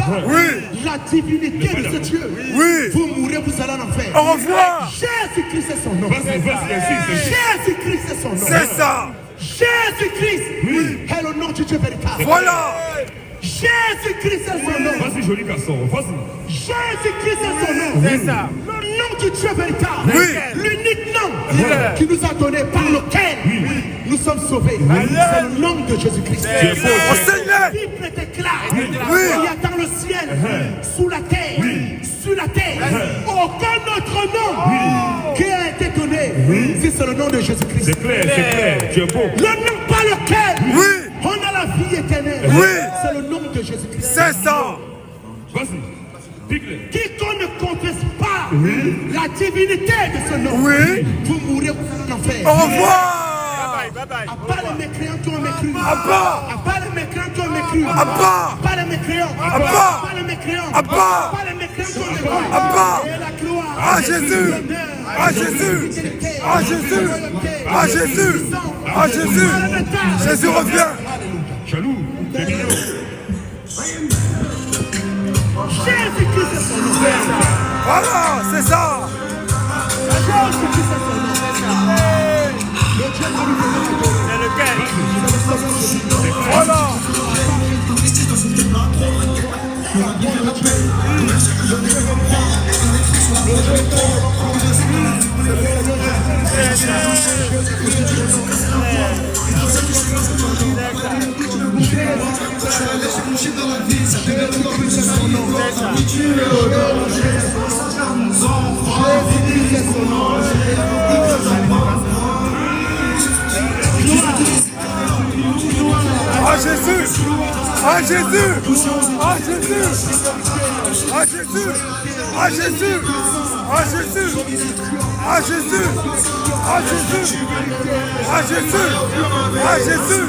pas la divinité de ce Dieu, vous mourrez, vous allez en enfer. Au revoir. Jésus-Christ est son nom. Jésus-Christ est son nom. C'est ça. Jésus-Christ est le nom du Dieu véritable. Voilà. Jésus-Christ est son nom. Vas-y, joli garçon, vas-y. Jésus-Christ est son nom. C'est ça. Le nom du Dieu véritable. L'unique nom qui nous a donné par lequel nous sommes sauvés. C'est le nom de Jésus-Christ. La Bible déclare il y a dans le ciel, sous la terre, sur la terre, aucun autre nom qui a été donné. Si c'est le nom de Jésus-Christ. C'est clair, tu es beau. Le nom par lequel on a la vie éternelle. C'est le nom de Jésus-Christ. C'est ça. Vas-y, pique-le. Quiconque ne confesse pas la divinité de ce nom, vous mourrez en enfer. Au revoir. À part les mécréants qui ont mécru. À part les mécréants qui ont mécru. À part les mécréants. Les mécréants. À part les mécréants qui ont mécru. À part Et la gloire. à Jésus. À Jésus. À Jésus. À Jésus. À Jésus. Jésus revient. Jaloux, t'es mignon. Jésus-Christ est son nom. Voilà, c'est ça. Jésus-Christ est son nom. Le Dieu que nous devons adorer. C'est lequel? Voilà. À Jésus! À Jésus! À Jésus! À Jésus! À Jésus! À Jésus! À Jésus! À Jésus! À Jésus! À Jésus!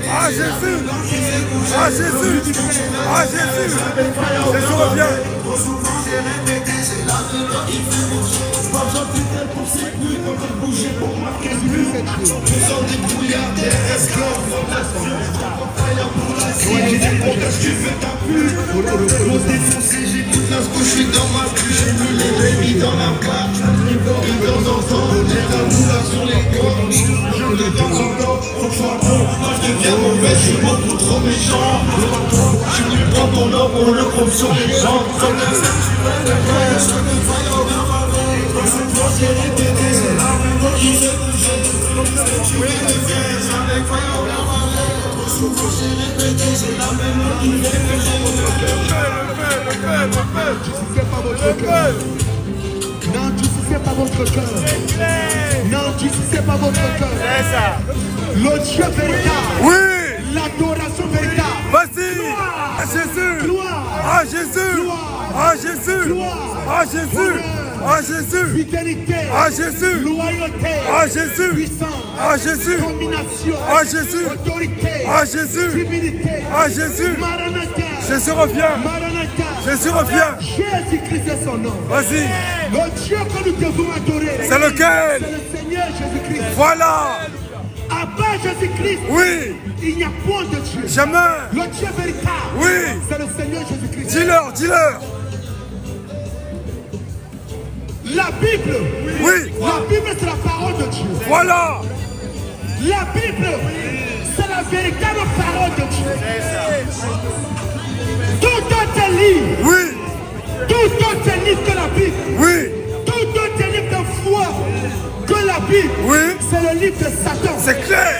À Jésus! À Jésus! À Jésus! Jésus revient! N'endurcissez pas votre cœur. N'endurcissez pas votre cœur. Le Dieu véritable. L'adoration véritable. Vas-y. À Jésus. À Jésus. À Jésus. À Jésus. À Jésus. Fidélité. À Jésus. Loyauté. À Jésus. Puissance. À Jésus. Domination. À Jésus. Autorité. À Jésus. Humilité. À Jésus. Maranatha. Jésus revient. Maranatha. Jésus revient. Jésus-Christ est son nom. Vas-y. Le Dieu que nous devons adorer. C'est lequel? C'est le Seigneur Jésus-Christ. Voilà. À part Jésus-Christ, il n'y a point de Dieu. Jamais. Le Dieu véritable, c'est le Seigneur Jésus-Christ. Dis-leur, dis-leur. La Bible, la Bible c'est la parole de Dieu. Voilà. La Bible, c'est la véritable parole de Dieu. Tout autre livre, tout autre livre que la Bible, tout autre livre de foi que la Bible, c'est le livre de Satan. C'est clair.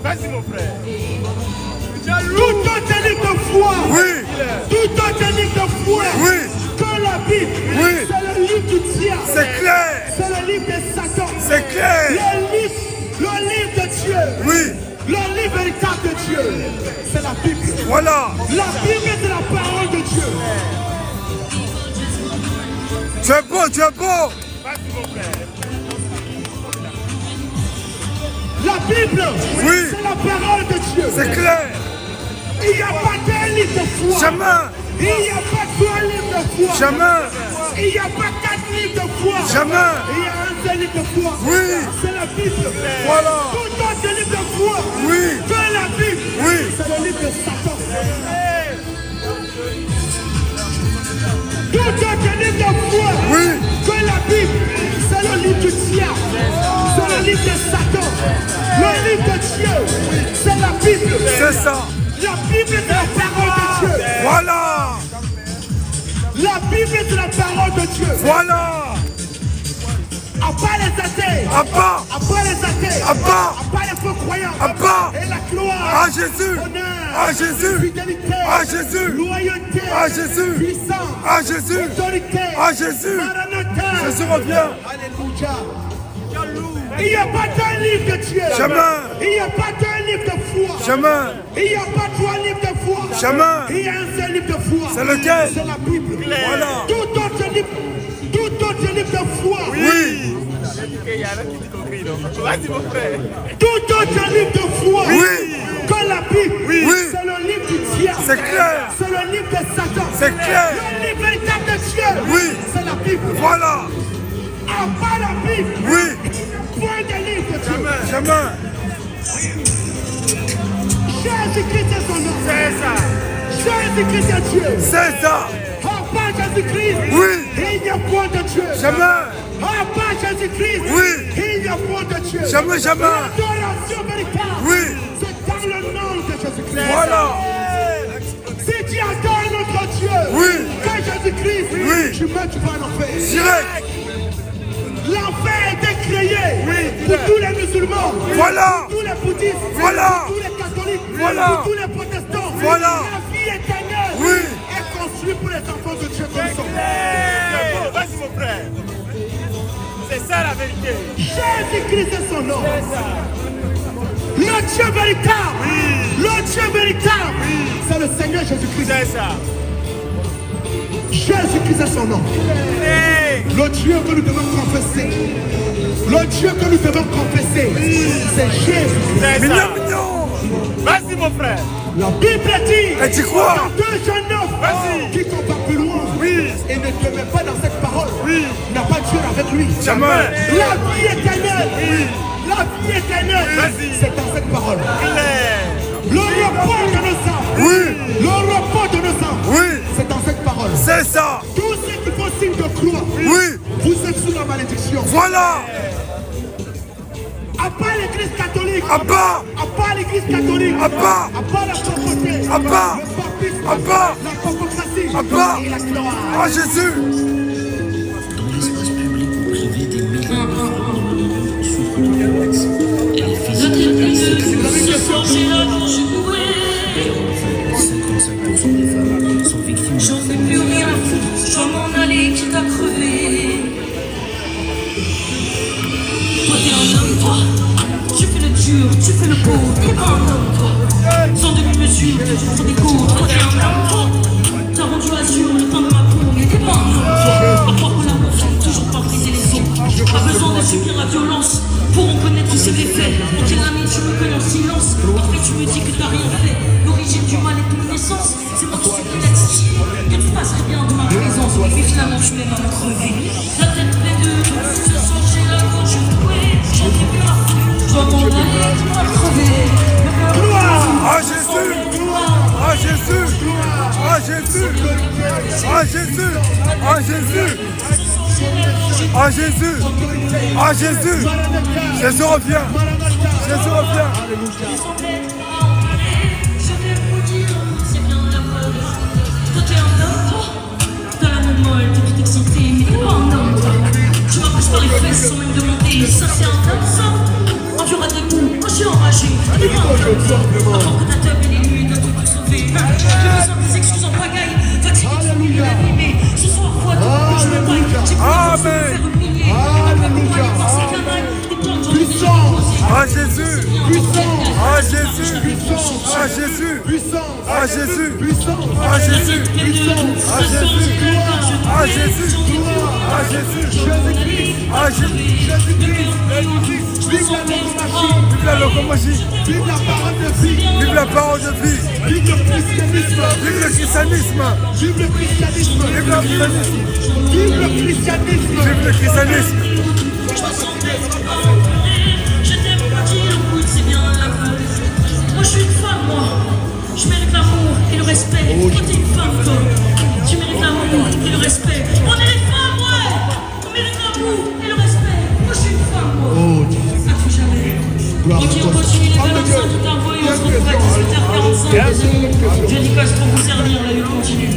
Vas-y mon frère. Tout autre livre de foi, tout autre livre de foi que la Bible, c'est le livre du diable. C'est clair. C'est le livre de Satan. C'est clair. Le livre de Dieu. Le livre véritable de Dieu. C'est la Bible. Voilà. La Bible c'est la parole de Dieu. Tu es beau, tu es beau. Vas-y mon frère. La Bible, c'est la parole de Dieu. C'est clair. Il n'y a pas d'un livre de foi. Jamais. Il n'y a pas deux livres de foi. Jamais. Il n'y a pas quatre livres de foi. Jamais. Il y a un seul livre de foi. C'est la Bible. Voilà. Tout autre livre de foi. Que la Bible. C'est le livre de Satan. livre de Dieu, c'est la Bible. C'est ça. La Bible, c'est la parole de Dieu. Voilà. La Bible, c'est la parole de Dieu. Voilà. À part les athées, À part. à part les athées, À part. les faux croyants, À part. et la gloire, À Jésus. honneur, À Jésus. fidélité, À Jésus. loyauté, À Jésus. puissance, À Jésus. autorité, À Jésus. Maranatha. Jésus revient. Alléluia. Il n'y a pas d'un livre de Dieu. Jamais. Il n'y a pas d'un livre de foi. Chemin. Il n'y a pas trois livres de foi. Chemin. Il y a un seul livre de foi. C'est lequel? C'est la Bible. Voilà. Tout autre livre de foi. Oui. Tout autre livre de foi. Oui. Que la Bible. Oui. C'est le livre du diable. C'est clair. C'est le livre de Satan. C'est clair. Le livre véritable de Dieu. Oui. C'est la Bible. Voilà. À part la Bible. Oui. Point de livre de Dieu. Chemin. Jésus-Christ est son nom. C'est ça. Jésus-Christ est Dieu. C'est ça. À part Jésus-Christ, Oui. il n'y a point de Dieu. Chemin. À part Jésus-Christ, Oui. il n'y a point de Dieu. Jamais, jamais. L'adoration véritable, Oui. c'est dans le nom de Jésus-Christ. Voilà. Si tu adores notre Dieu, Oui. que Jésus-Christ, Oui. tu meurs, tu vas en enfer. Direct. L'enfer a été créé pour tous les musulmans, Voilà. pour tous les bouddhistes, Voilà. pour tous les catholiques, Voilà. pour tous les protestants. Voilà. La vie éternelle Oui. est construite pour les enfants de Dieu comme ils sont. Vas-y mon frère. C'est ça la vérité. Jésus-Christ est son nom. Le Dieu véritable. Le Dieu véritable. C'est le Seigneur Jésus-Christ. C'est ça. Jésus-Christ est son nom. Le Dieu que nous devons confesser. Le Dieu que nous devons confesser. C'est Jésus. C'est Mignon, ça. mignon. Vas-y mon frère. La Bible dit. Elle dit quoi? Dans 2 Jean 9. Vas-y. Quiconque va plus loin. Oui. Et ne te met pas dans cette parole. Oui. N'a pas Dieu avec lui. Jamais. La vie éternelle. La vie éternelle. Vas-y. C'est dans cette parole. Claire. Le repos de nos âmes. Oui. Le repos de nos âmes. Oui. C'est dans cette parole. C'est ça. Tous ceux qui font signe de croix. Oui. Vous êtes sous la malédiction. Voilà. À part l'église catholique. À part. À part l'église catholique. À part. À part la pauvreté. À part. Le papisme. À part. La pauvreté. À part. Et la gloire. Ah Jésus. Dans l'espace public ou privé, des milliers de femmes souffrent de violence. Elle est physiquement 55% des femmes sont victimes. J'en ai plus rien à foutre, je dois m'en aller, quitte à crever. Toi t'es un homme, toi. Tu fais le dur, tu fais le beau, t'es pas un homme, toi. Sans demi-mesure, toujours sur des cours, toi t'es un homme, toi. T'as rendu azur le temps de ma peau, mais t'es pas un homme, toi. À croire que l'amour finit toujours par briser les os. Pas besoin de subir la violence pour en connaître tous ses méfaits. Quel ami tu me connais en silence. Après tu me dis que t'as rien fait. L'origine du mal est ton naissance. C'est moi qui suis dynastie. Que tu passerais bien de ma présence. Mais finalement je vais m'en crever. La tête les deux. Ce soir j'ai la côte, je pourrais. J'en ai plus la fou. Je dois m'en aller, tu vas crever. Ah Jésus. Ah Jésus. Ah Jésus. Ah Jésus. Ah Jésus. Ah Jésus. Ah Jésus. Jésus revient. Jésus revient. Ils sont bêtes à en parler. Je vais vous dire, c'est bien la preuve. Toi t'es un homme, toi. T'as la même molle, t'es tout excité, mais t'es pas un homme, toi. Tu m'approches par les fesses sans même demander. Ça c'est un homme, ça. Quand tu auras des coups, moi je suis enragé. T'es pas un homme, toi. Avant que ta table et les nuits de tout te sauver. J'ai besoin des excuses en pagaille. Fatigué, tu veux l'animer. Ce soir, vois tout que je me baille. J'ai plus besoin de me faire humilier. Accompagné par ces canailles. Des plantes, j'en ai déjà posé. Ah Jésus. Ah Jésus. Ah Jésus. Ah Jésus. Ah Jésus. Ah Jésus. Ah Jésus. Ah Jésus. Ah Jésus. Vive la locomotive. Vive la parole de vie. Vive la parole de vie. Vive le christianisme. Vive le christianisme. Vive le christianisme. Vive le christianisme. Vive le christianisme. Vive le christianisme. Je t'aime pas dire, écoute, c'est bien la preuve. Moi je suis une femme, moi. Je mérite l'amour et le respect. Toi t'es une femme, toi. Tu mérites l'amour et le respect. On est les femmes, ouais. On mérite l'amour et le respect. Moi je suis une femme, moi. À plus jamais. Ok, on continue les balances en tout envoyé. On se retrouve à 18h45. Je dis casse pour vous servir, la lutte continue.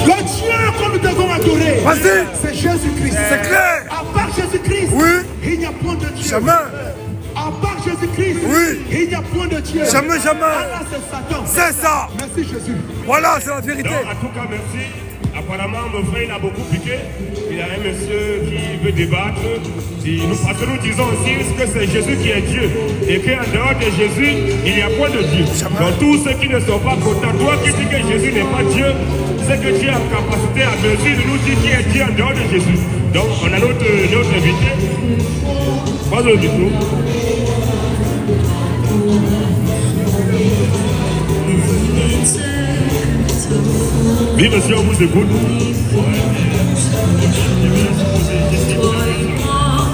Le Dieu que nous devons adorer, Vas-y. c'est Jésus-Christ. C'est clair. À part Jésus-Christ, Oui. il n'y a point de Dieu. Jamais. À part Jésus-Christ, Oui. il n'y a point de Dieu. Jamais, jamais. Allah, c'est Satan. C'est ça. Merci Jésus. Voilà, c'est la vérité. Donc, en tout cas, merci. Apparemment, mon frère, il a beaucoup piqué. Il y a un monsieur qui veut débattre. Parce que nous disons aussi que c'est Jésus qui est Dieu. Et qu'en dehors de Jésus, il n'y a point de Dieu. Donc, tous ceux qui ne sont pas contents, toi qui dis que Jésus n'est pas Dieu, c'est que Dieu a la capacité à mesure de nous dire qui est Dieu en dehors de Jésus. Donc, on a notre invité. Pas de tout. Oui, monsieur, on vous écoute.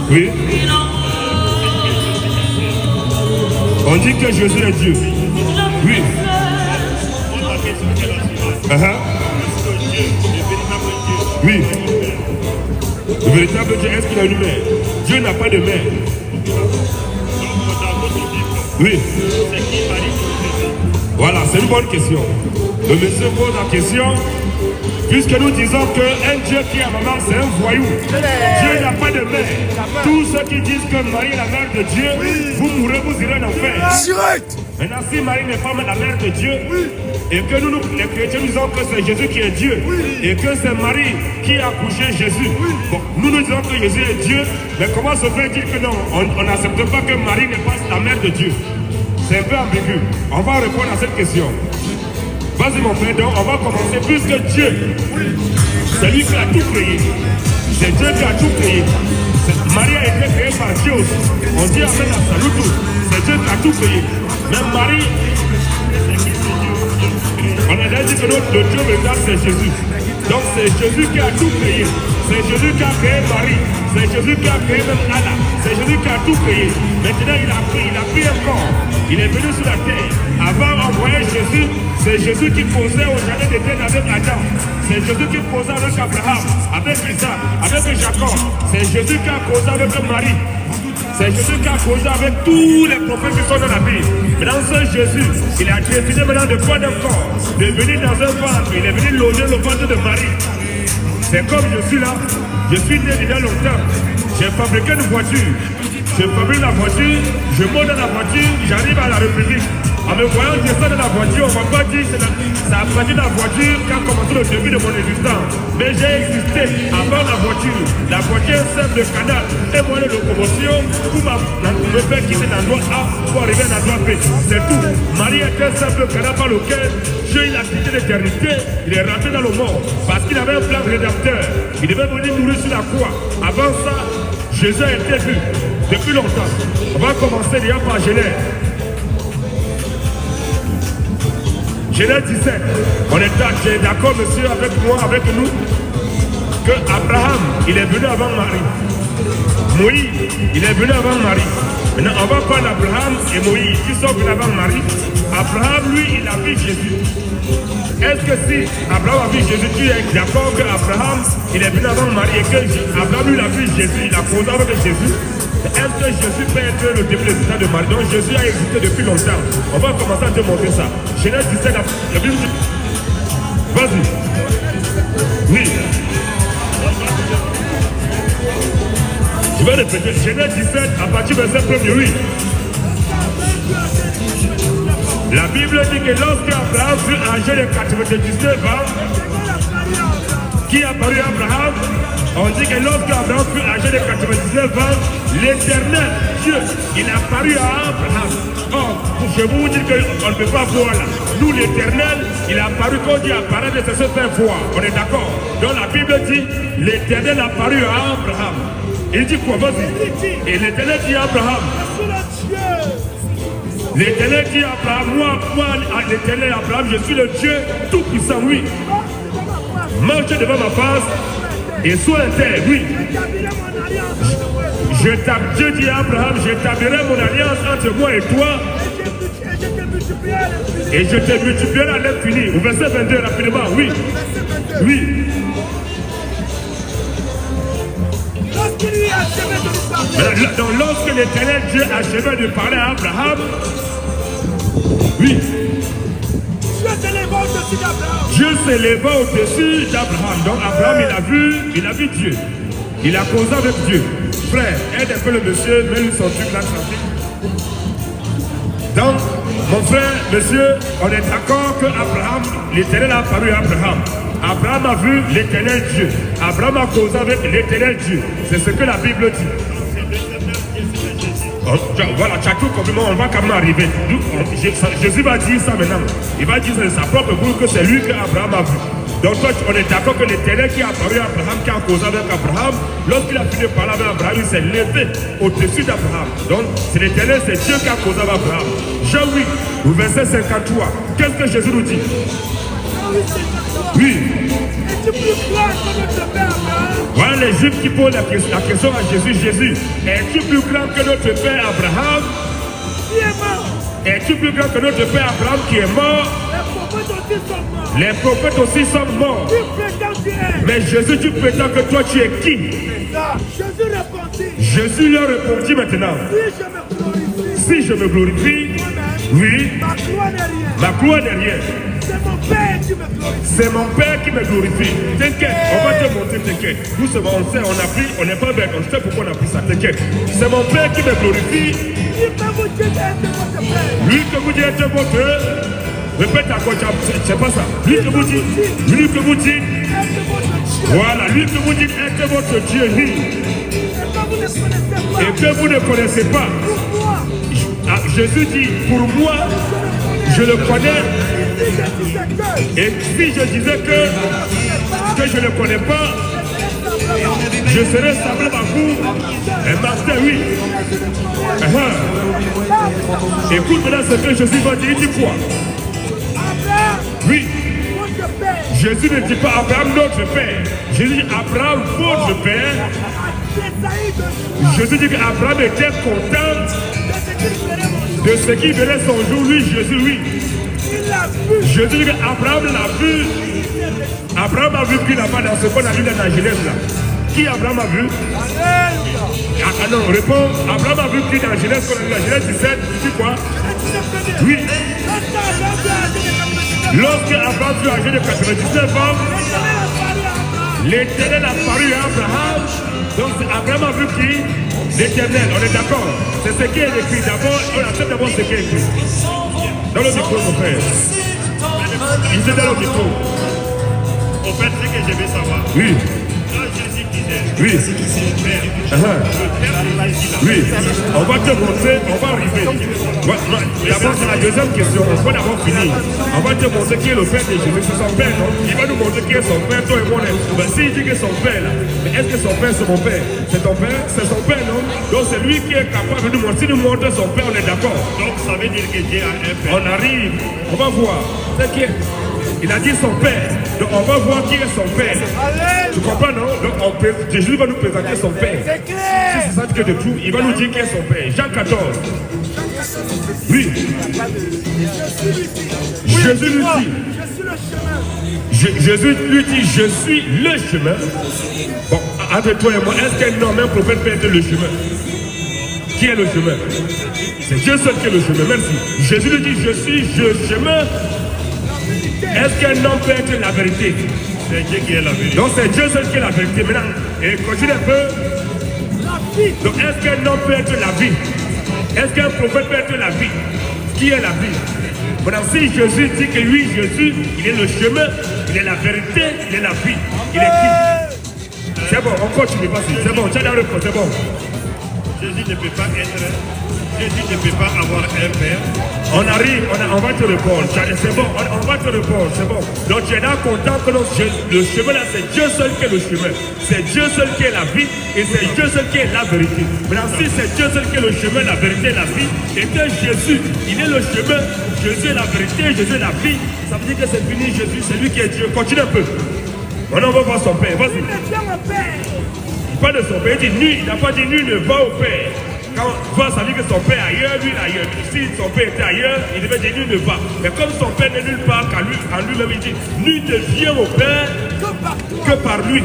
Oui. On dit que Jésus est Dieu. Oui. Oui. Le véritable Dieu, est-ce qu'il a une mère? Dieu n'a pas de mère. Oui. Voilà, c'est une bonne question. Le monsieur pose la question, puisque nous disons qu'un Dieu qui a maman, c'est un voyou. Dieu n'a pas de mère. Tous ceux qui disent que Marie est la mère de Dieu, vous mourrez, vous irez en enfer. Direct. Maintenant, si Marie n'est pas la mère de Dieu, et que nous, les chrétiens, nous disons que c'est Jésus qui est Dieu, et que c'est Marie qui a accouché Jésus. Bon, nous disons que Jésus est Dieu, mais comment se fait-il que non, on n'accepte pas que Marie n'est pas la mère de Dieu? C'est un peu ambigu. On va répondre à cette question. Vas-y mon frère, donc on va commencer. Puisque Dieu, c'est lui qui a tout créé. C'est Dieu qui a tout créé. Marie a été créée par Dieu. On dit Amen à salut tout. C'est Dieu qui a tout créé. Même Marie, on a déjà dit que notre Dieu véritable c'est Jésus. Donc c'est Jésus qui a tout créé. C'est Jésus qui a créé Marie. C'est Jésus qui a créé même Allah. C'est Jésus qui a tout créé. Maintenant il a pris un corps. Il est venu sur la terre. Avant d'envoyer Jésus, c'est Jésus qui causait au jardin d'Éden avec Adam. C'est Jésus qui causait avec Abraham, avec Isaac, avec Jacob. C'est Jésus qui a causé avec Marie. C'est Jésus qui a causé avec tous les prophètes qui sont dans la Bible. Mais dans ce Jésus, il a décidé maintenant de prendre un corps, de venir dans un ventre. Il est venu loger le ventre de Marie. C'est comme je suis là. Je suis né il y a longtemps. J'ai fabriqué une voiture. Je fabrique la voiture, je monte dans la voiture, j'arrive à la République. En me voyant descendre dans la voiture, on ne va pas dire que ça a parti de la voiture qui a commencé le début de mon existence. Mais j'ai existé avant la voiture. La voiture est un simple canal, un moyen de locomotion pour me faire quitter l'endroit A pour arriver à l'endroit B. C'est tout. Marie est un simple canal par lequel Dieu il a quitté l'éternité, il est rentré dans le monde parce qu'il avait un plan rédempteur. Il devait venir mourir sur la croix. Avant ça, Jésus a été vu depuis longtemps. On va commencer déjà par Genèse. Genèse 17. On est d'accord, monsieur, avec moi, avec nous, que Abraham, il est venu avant Marie. Moïse, il est venu avant Marie. Maintenant, on va prendre Abraham et Moïse qui sont venus avant Marie. Abraham, lui, il a vu Jésus. Est-ce que si Abraham a vu Jésus, tu es d'accord que Abraham, il est venu avant Marie et que Abraham, lui, il a vu Jésus, il a causé avec Jésus? Est-ce que Jésus peut être le début de l'état de Marie? Donc Jésus a existé depuis longtemps. On va commencer à te montrer ça. Genèse 17, la Bible dit... Vas-y. Oui. Je vais répéter. Genèse 17, à partir du verset 1er, oui. La Bible dit que lorsque Abraham fut âgé de 99 ans, qui apparut à Abraham, on dit que lorsque Abraham fut âgé de 99 ans, l'Éternel, Dieu, il a apparu à Abraham. Or, je vous dis qu'on ne peut pas voir là. Nous, l'Éternel, il a apparu quand Dieu apparaît, c'est se faire voir. On est d'accord? Donc la Bible dit, l'Éternel a apparu à Abraham. Il dit quoi? Vas-y. Et l'Éternel dit à Abraham. L'Éternel dit à Abraham, moi, l'Éternel Abraham, je suis le Dieu tout-puissant, oui. Marche devant ma face et sois un terre, oui. Dieu dit à Abraham, j'établirai mon alliance entre moi et toi. Et je te multiplierai à l'infini. Au verset 22, rapidement, oui. Oui. Donc, lorsque l'Éternel Dieu achevait de parler à Abraham, oui. Dieu s'éleva au-dessus d'Abraham. Donc Abraham, il a vu Dieu. Il a causé avec Dieu. Frère, aide un peu le monsieur, mets-lui son truc là, tranquille. Donc, mon frère, monsieur, on est d'accord que Abraham, l'Éternel a apparu à Abraham. Abraham a vu l'Éternel Dieu. Abraham a causé avec l'Éternel Dieu. C'est ce que la Bible dit. Voilà, tu as tout complètement, on va quand même arriver. Jésus va dire ça maintenant. Il va dire de sa propre bouche que c'est lui qu'Abraham a vu. Donc toi, on est d'accord que l'Éternel qui a apparu à Abraham, qui a causé avec Abraham, lorsqu'il a fini de parler avec Abraham, il s'est levé au-dessus d'Abraham. Donc c'est l'Éternel, c'est Dieu qui a causé avec Abraham. Jean 8, au verset 53, qu'est-ce que Jésus nous dit? Oui. Voilà les Juifs qui posent la question à Jésus. Jésus, es-tu plus grand que notre père Abraham? Es-tu plus grand que notre père Abraham qui est mort? Les prophètes aussi sont morts. Mais Jésus, tu prétends que toi tu es qui? Jésus leur répondit maintenant. Si je me glorifie, oui, ma gloire n'est rien. C'est mon Père qui me glorifie. T'inquiète, on va te montrer, t'inquiète. Nous savons, on sait, on a pris, on n'est pas bête, on sait pourquoi on a pris ça, t'inquiète. C'est mon Père qui me glorifie. Lui que vous dites est votre. Répète à quoi, c'est pas ça. Lui que vous dites, voilà, lui que vous dites est votre Dieu, lui. Et que vous ne connaissez pas. Jésus dit, pour moi, je le connais. Et si je disais que je ne connais pas, je serais semblable à vous. Et master, oui. Écoute maintenant ce que Jésus va dire, il dit quoi? Oui. Jésus ne dit pas Abraham notre père. Jésus dit Abraham votre père. Jésus dit qu'Abraham était content de ce qui verrait son jour. Oui, Jésus, oui. Jésus dit qu'Abraham l'a vu. Abraham a vu qui là-bas dans ce qu'on a lu dans la Genèse là. Qui Abraham a vu? Ah non, réponds. Abraham a vu qui dans la Genèse, qu'on a lu dans la Genèse 17, tu dis quoi? Oui. Lorsque Abraham fut âgé de 99 ans, l'Éternel a apparu à Abraham. Donc Abraham a vu qui? L'Éternel, on est d'accord. C'est ce qui est écrit d'abord, on accepte d'abord ce qui est écrit. Dans le micro, mon frère. Il était dans le micro. Au fait, ce que je veux savoir. Oui. Quand Jésus disait, Oui. son père, Oui. On va te montrer, on va arriver. D'abord, c'est la deuxième question. On va d'abord finir. On va te montrer qui est le père de Jésus. C'est son père, non? Il va nous montrer qui est son père, toi et moi. Ben, s'il dit que son père, là, mais est-ce que son père, c'est mon père? C'est ton père? C'est son père, non? Donc, c'est lui qui est capable de nous montrer. Si nous montre son père, on est d'accord. donc ça veut dire que Dieu a un père. On arrive, on va voir. C'est qui est? Il a dit son père. Donc on va voir qui est son père. Tu comprends, non? Donc Jésus va nous présenter son père. Si c'est ça que de tout, il va nous dire qui est son père. Jean 14. Oui. Jésus lui dit. Jésus lui dit, je suis le chemin. Bon, entre toi et moi, est-ce qu'un homme, un prophète peut être le chemin? Qui est le chemin? C'est Dieu seul qui est le chemin. Merci. Jésus lui dit, je suis le chemin. Est-ce qu'un homme peut être la vérité? C'est Dieu qui est la vérité. Donc c'est Dieu seul qui est la vérité. Maintenant, et continue un peu. Donc est-ce qu'un homme peut être la vie? Est-ce qu'un prophète peut être la vie? Qui est la vie? Maintenant, si Jésus dit que lui, Jésus, il est le chemin, il est la vérité, il est la vie. Il est qui? C'est bon, on continue, vas-y. C'est bon, tu as la réponse, c'est bon. Jésus ne peut pas être. Jésus ne peut pas avoir un père. On arrive, on va te répondre. C'est bon, on va te répondre, c'est bon. Donc tu es là content que le chemin là, c'est Dieu seul qui est le chemin. C'est Dieu seul qui est la vie et c'est Dieu seul qui est la vérité. Maintenant, si c'est Dieu seul qui est le chemin, la vérité et la vie, et que Jésus, il est le chemin, Jésus est la vérité, Jésus est la vie, ça veut dire que c'est fini, Jésus, c'est lui qui est Dieu. Continue un peu. Maintenant, on va voir son père, vas-y. parle de son père, il dit nul, il n'a pas dit nul ne va au père. Quand va, ça veut dire que son père est ailleurs, lui il est ailleurs. Si son père était ailleurs, il devait dire nul ne va. Mais comme son père n'est nulle part qu'en lui-même, il dit nul ne vient au père que par lui.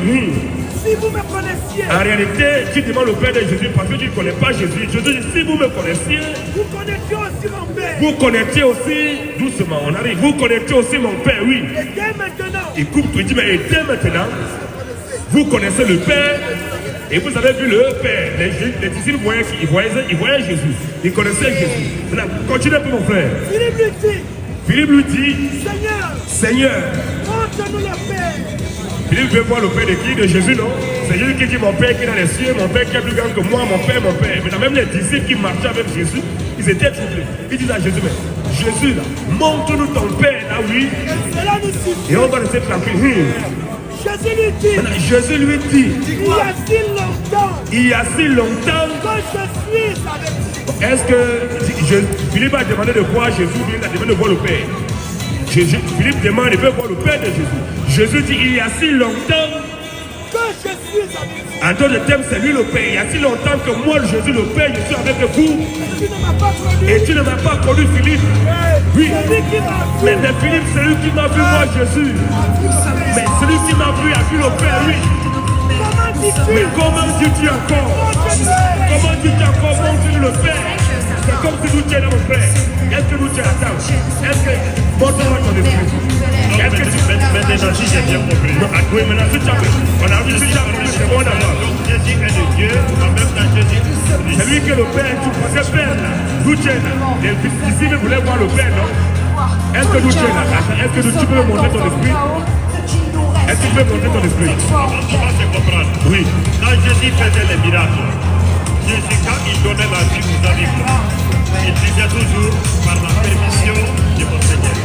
Si vous me connaissiez, En réalité, tu demandes au Père de Jésus parce que tu ne connais pas Jésus. Jésus dit, si vous me connaissiez, vous connaissiez aussi mon Père. vous connaissez aussi, doucement, on arrive, vous connaissez aussi mon Père, oui. Et dès maintenant, Il coupe tout, il dit, mais dès maintenant, vous connaissez le Père et vous avez vu le Père. Les disciples voyaient Jésus. Ils connaissaient Jésus. Maintenant, continuez un peu mon frère. Philippe lui dit, Philippe lui dit, Seigneur, montre-nous le Père. Philippe veut voir le Père de qui? De Jésus, non? C'est Jésus qui dit mon Père qui est dans les cieux, mon Père qui est plus grand que moi, mon Père, mon Père. Maintenant, même les disciples qui marchaient avec Jésus, ils étaient troublés. Ils disent à Jésus, mais Jésus, là, montre-nous ton Père, là, oui. Cela nous suffit. Et on va rester tranquille. Jésus lui dit, Maintenant, Jésus lui dit, il y a si longtemps que je suis avec vous. est-ce que Philippe a demandé de voir Jésus, lui, il a demandé de voir le Père. Philippe demande, il veut voir le Père de Jésus. Jésus dit, il y a si longtemps Que je suis avec vous. en d'autres termes, c'est lui le Père. Il y a si longtemps que moi, Jésus le Père, je suis avec vous. Tu ne m'as pas connu. Et tu ne m'as pas connu, Philippe. Oui. Celui qui m'a vu. Mais de Philippe, c'est lui qui m'a vu, moi, Jésus. Mais celui qui m'a vu a vu le Père, oui. Comment dis-tu? Mais comment dis-tu encore? Comment dis-tu encore, montre-nous le Père? C'est comme si nous tiens dans mon frère. Est-ce que nous tiens à table? Est-ce que montre-moi ton esprit? Est-ce que tu Maintenant, si j'ai bien compris. oui, maintenant, si tu as on a vu, si tu as compris, c'est bon d'abord. Jésus est le Dieu, en même temps Jésus est Christ. C'est lui que le Père, tu pensais Père, là. Nous tiens là. Les disciples voulaient voir le Père, non? Est-ce que nous tiens là? Est-ce que tu peux me montrer ton esprit? Est-ce que tu peux me montrer ton esprit? On va se comprendre. Oui. Quand Jésus faisait les miracles, Jésus, quand il donnait la vie aux animaux, il disait toujours par la permission de mon Seigneur.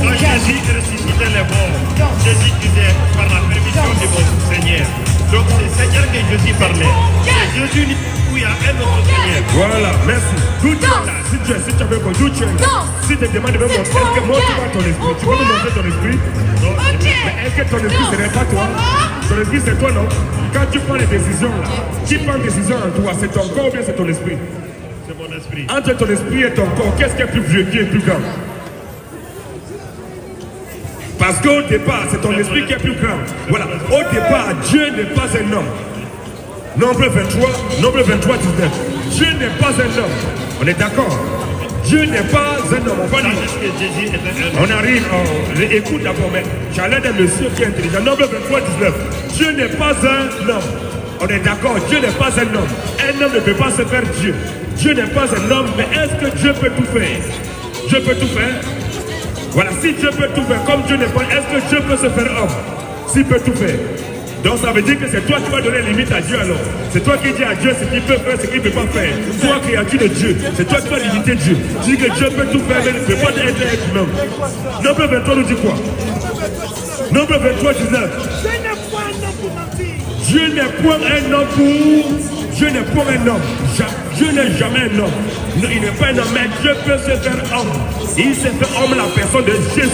Quand Jésus ressuscitait les morts, Jésus disait par la permission de mon Seigneur. Donc c'est Seigneur que Jésus parlait. C'est Jésus où il y a un autre Seigneur. Voilà, merci. D'où tu es là? Si tu avais compris, d'où tu es là? Si tu te demandes de me montrer, est-ce que montre-moi ton esprit? Tu peux me montrer ton esprit? Non. Mais est-ce que ton esprit, ce n'est pas toi? Ton esprit, c'est toi, non? Quand tu prends les décisions, là, qui prend une décision en toi? C'est ton corps ou bien c'est ton esprit? C'est mon esprit. Entre ton esprit et ton corps, qu'est-ce qui est plus vieux, qui est plus grand? Parce qu'au départ, c'est ton esprit qui est plus grand. Voilà. Au départ, Dieu n'est pas un homme. Nombre 23, 19. Dieu n'est pas un homme. On est d'accord? Dieu n'est pas un homme. On va dire. Est-ce que Jésus est un homme? On arrive, écoute d'abord, mais j'allais d'un monsieur qui est intelligent. Nombre 23, 19. Dieu n'est pas un homme. On est d'accord, Dieu n'est pas un homme. Un homme ne peut pas se faire Dieu. Dieu n'est pas un homme, mais est-ce que Dieu peut tout faire? Dieu peut tout faire? Voilà, si Dieu peut tout faire, comme Dieu n'est pas, est-ce que Dieu peut se faire homme? S'il peut tout faire. Donc ça veut dire que c'est toi qui vas donner limite à Dieu alors. C'est toi qui dis à Dieu ce qu'il peut faire, ce qu'il ne peut pas faire. Toi, créature de Dieu, c'est toi qui vas limiter Dieu. Tu dis que Dieu peut tout faire, mais il ne peut pas être humain. Nombre 23 nous dit quoi? Nombre 23, 19. Je n'ai point un homme pour mentir. Dieu n'est point un homme. Dieu n'est jamais un homme. Non, il n'est pas un homme, mais Dieu peut se faire homme. Et il s'est fait homme la personne de Jésus.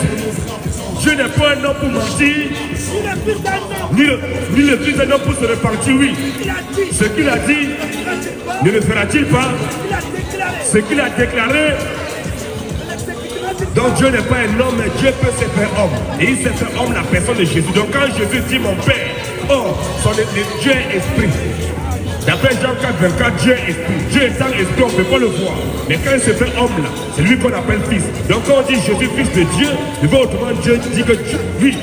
Dieu n'est pas un homme pour mentir, ni le fils d'un homme pour se repentir, oui. Ce qu'il a dit, ne le fera-t-il pas? Ce qu'il a déclaré. Donc Dieu n'est pas un homme, mais Dieu peut se faire homme. Et il s'est fait homme la personne de Jésus. Donc quand Jésus dit mon Père, oh, Dieu est esprit. D'après Jean 4, 24, Dieu est esprit. Dieu étant esprit, on ne peut pas le voir. Mais quand il se fait homme là, c'est lui qu'on appelle fils. Donc quand on dit Jésus, fils de Dieu, il veut autrement Dieu dit que Dieu, oui.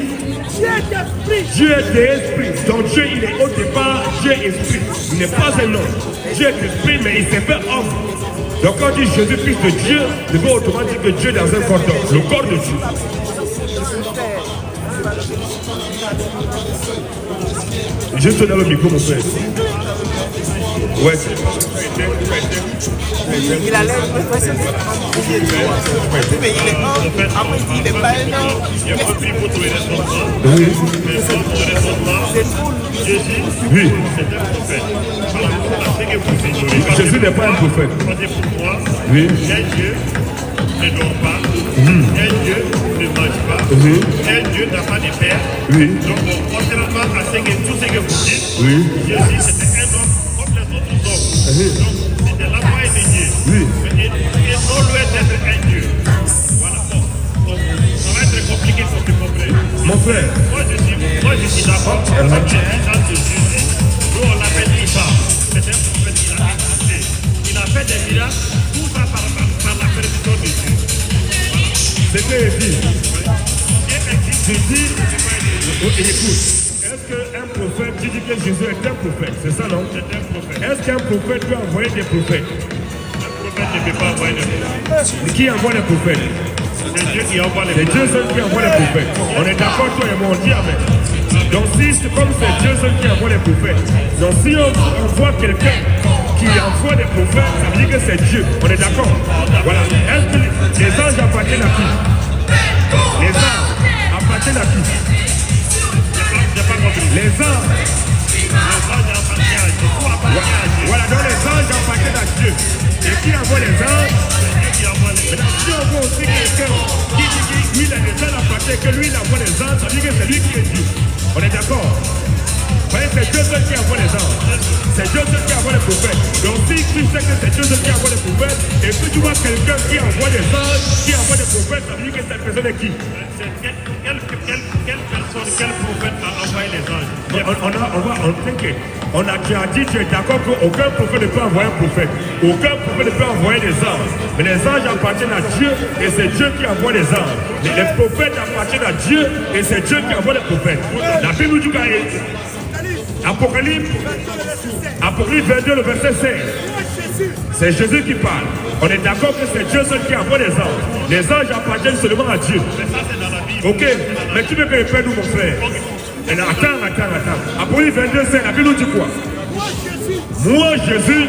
Dieu est esprit. Donc Dieu, il est au départ, Dieu est esprit. Il n'est pas un homme. Dieu est esprit, mais il s'est fait homme. Donc quand on dit Jésus, fils de Dieu, il veut autrement dire que Dieu est dans un corps d'homme, le corps de Dieu. Juste dans le micro, mon frère. Ouais. Il a l'air impressionnant. Mais il est homme. Après, il n'est pas un homme. Il a pris votre raisonnement. Oui. Mais votre raisonnement, Jésus, Oui. c'est un prophète. Par rapport à ce que vous ignorez. Jésus n'est pas un prophète. Parce que pour moi, Oui. un Dieu ne dort pas, un Dieu ne mange pas, Un Dieu n'a pas de père. Donc, contrairement à tout ce que vous dites, Jésus c'était un homme comme les autres hommes. Donc, c'était l'envoyé de Dieu. Et non loin d'être un Dieu. Voilà. Donc, ça va être compliqué pour que tu comprennes. Mon frère. Moi, je suis d'accord avec les gens de Jésus. Nous, on l'appelle Isa. C'est un prophète qui a existé. Il a fait des miracles, tout ça par la permission de Dieu. C'était dit. Je dis, écoute, est-ce qu'un prophète, tu dis que Jésus est un prophète, c'est ça non? C'est un prophète. Est-ce qu'un prophète peut envoyer des prophètes? Un prophète ne peut pas envoyer des prophètes. Qui envoie les prophètes? C'est Dieu qui envoie les C'est prophètes. Dieu seul qui envoie les prophètes. On est d'accord, toi et moi, on dit amen. Donc si c'est comme c'est Dieu seul qui envoie les prophètes, donc si on voit quelqu'un qui envoie des prophètes, ça veut dire que c'est Dieu. On est d'accord? Voilà. Est-ce que les anges appartiennent à qui? Les anges appartiennent à qui? J'ai pas compris. Les anges. Voilà, donc les anges appartiennent à Dieu. Et qui envoie les anges? Maintenant, si on voit aussi quelqu'un qui dit que lui, les anges appartiennent, que lui, il envoie les anges, ça veut dire que c'est lui qui est Dieu. On est d'accord? Vous voyez, c'est Dieu seul qui envoie les anges. C'est Dieu seul qui envoie les prophètes. Donc si tu sais que c'est Dieu seul qui envoie les prophètes, et puis tu vois quelqu'un qui envoie des anges, qui envoie des prophètes, ça veut dire que cette personne est qui? Quelle personne, quel prophète a envoyé les anges? T'inquiète. On a déjà dit, tu es d'accord qu'aucun prophète ne peut envoyer un prophète. Aucun prophète ne peut envoyer des anges. Mais les anges appartiennent à Dieu et c'est Dieu qui envoie les anges. Mais les prophètes appartiennent à Dieu et c'est Dieu qui envoie les prophètes. La Bible dit Apocalypse 22, le verset 16. C'est Jésus qui parle. On est d'accord que c'est Dieu seul qui envoie les anges. Les anges appartiennent seulement à Dieu. Mais ça, c'est dans la Bible. Ok, mais tu veux que je perde nous, mon frère? Attends. Apocalypse 22, 16, la Bible nous dit quoi? Moi, Jésus,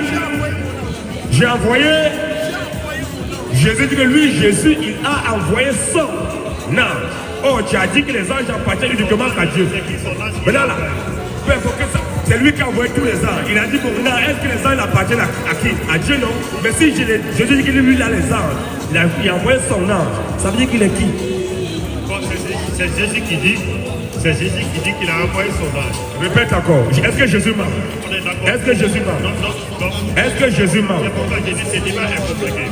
j'ai envoyé. Jésus dit que lui, Jésus, il a envoyé son ange. Oh, tu as dit que les anges appartiennent uniquement à Dieu. Maintenant là, peu importe que ça, c'est lui qui a envoyé tous les anges. Il a dit, bon, maintenant, est-ce que les anges appartiennent à qui? À Dieu, non? Mais si Jésus dit que lui, il a les anges, il a envoyé son ange, ça veut dire qu'il est qui? Bon, c'est Jésus qui dit. C'est Jésus qui dit qu'il a envoyé son ange. Répète encore. Est-ce que Jésus ment? On est d'accord. Est-ce que Jésus ment? Non. Est-ce que Jésus ment? C'est pourquoi j'ai dit c'est débat est compliqué.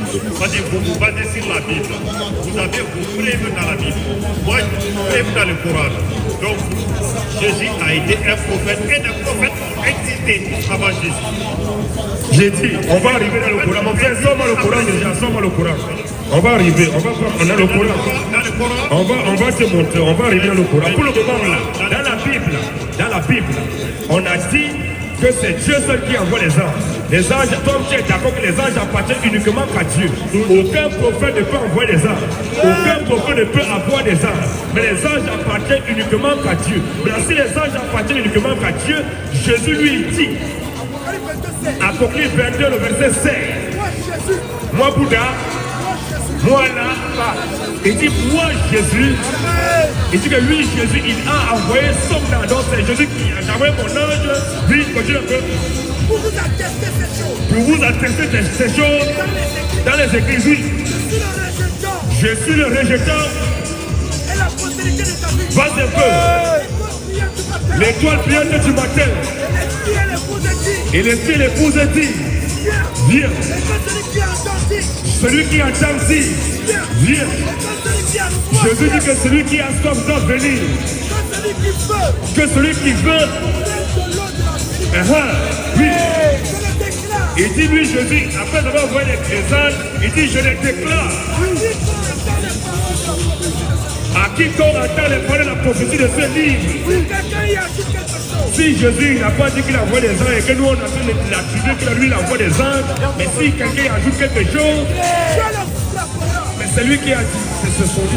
Vous vous basez sur la Bible. Vous prévez dans la Bible. Moi, je prévez dans le Coran. Donc, Jésus a été un prophète et des prophètes ont existé avant Jésus. J'ai dit, on va arriver dans le Coran. Mon frère, sors-moi le Coran déjà, sors-moi le Coran. On va arriver, on a le Coran. On va te montrer, on va arriver dans le Coran. Pour le moment là, dans la Bible, on a dit que c'est Dieu seul qui envoie les anges. Les anges, toi tu es d'accord que les anges appartiennent uniquement qu'à Dieu. Aucun prophète ne peut envoyer des anges. Aucun prophète ne peut avoir des anges. Mais les anges appartiennent uniquement qu'à Dieu. Mais si les anges appartiennent uniquement qu'à Dieu, Jésus lui dit, Apocalypse 22, le verset 16, moi Bouddha, moi là, il dit moi Jésus, il dit que lui Jésus il a envoyé son ange. Donc c'est Jésus qui a envoyé mon ange. Lui, continue un peu. Pour vous attester ces choses. Pour vous attester ces choses dans les églises, oui. Je suis le rejetant. Et la postérité de ta vie. Va un peu. L'étoile brillante du matin. Et l'esprit l'épouse dit. Viens. Celui qui entend dit. Viens. Jésus dit que celui qui a soif doit venir. Que celui qui veut. Oui. Il dit lui Jésus, après avoir envoyé les anges, il dit je les déclare. À quiconque entend les paroles de la prophétie de ce livre. Si Jésus n'a pas dit qu'il envoie des anges et que nous on a fait l'attribuer que lui il envoie des anges, mais si quelqu'un ajoute quelque chose, mais c'est lui qui a dit,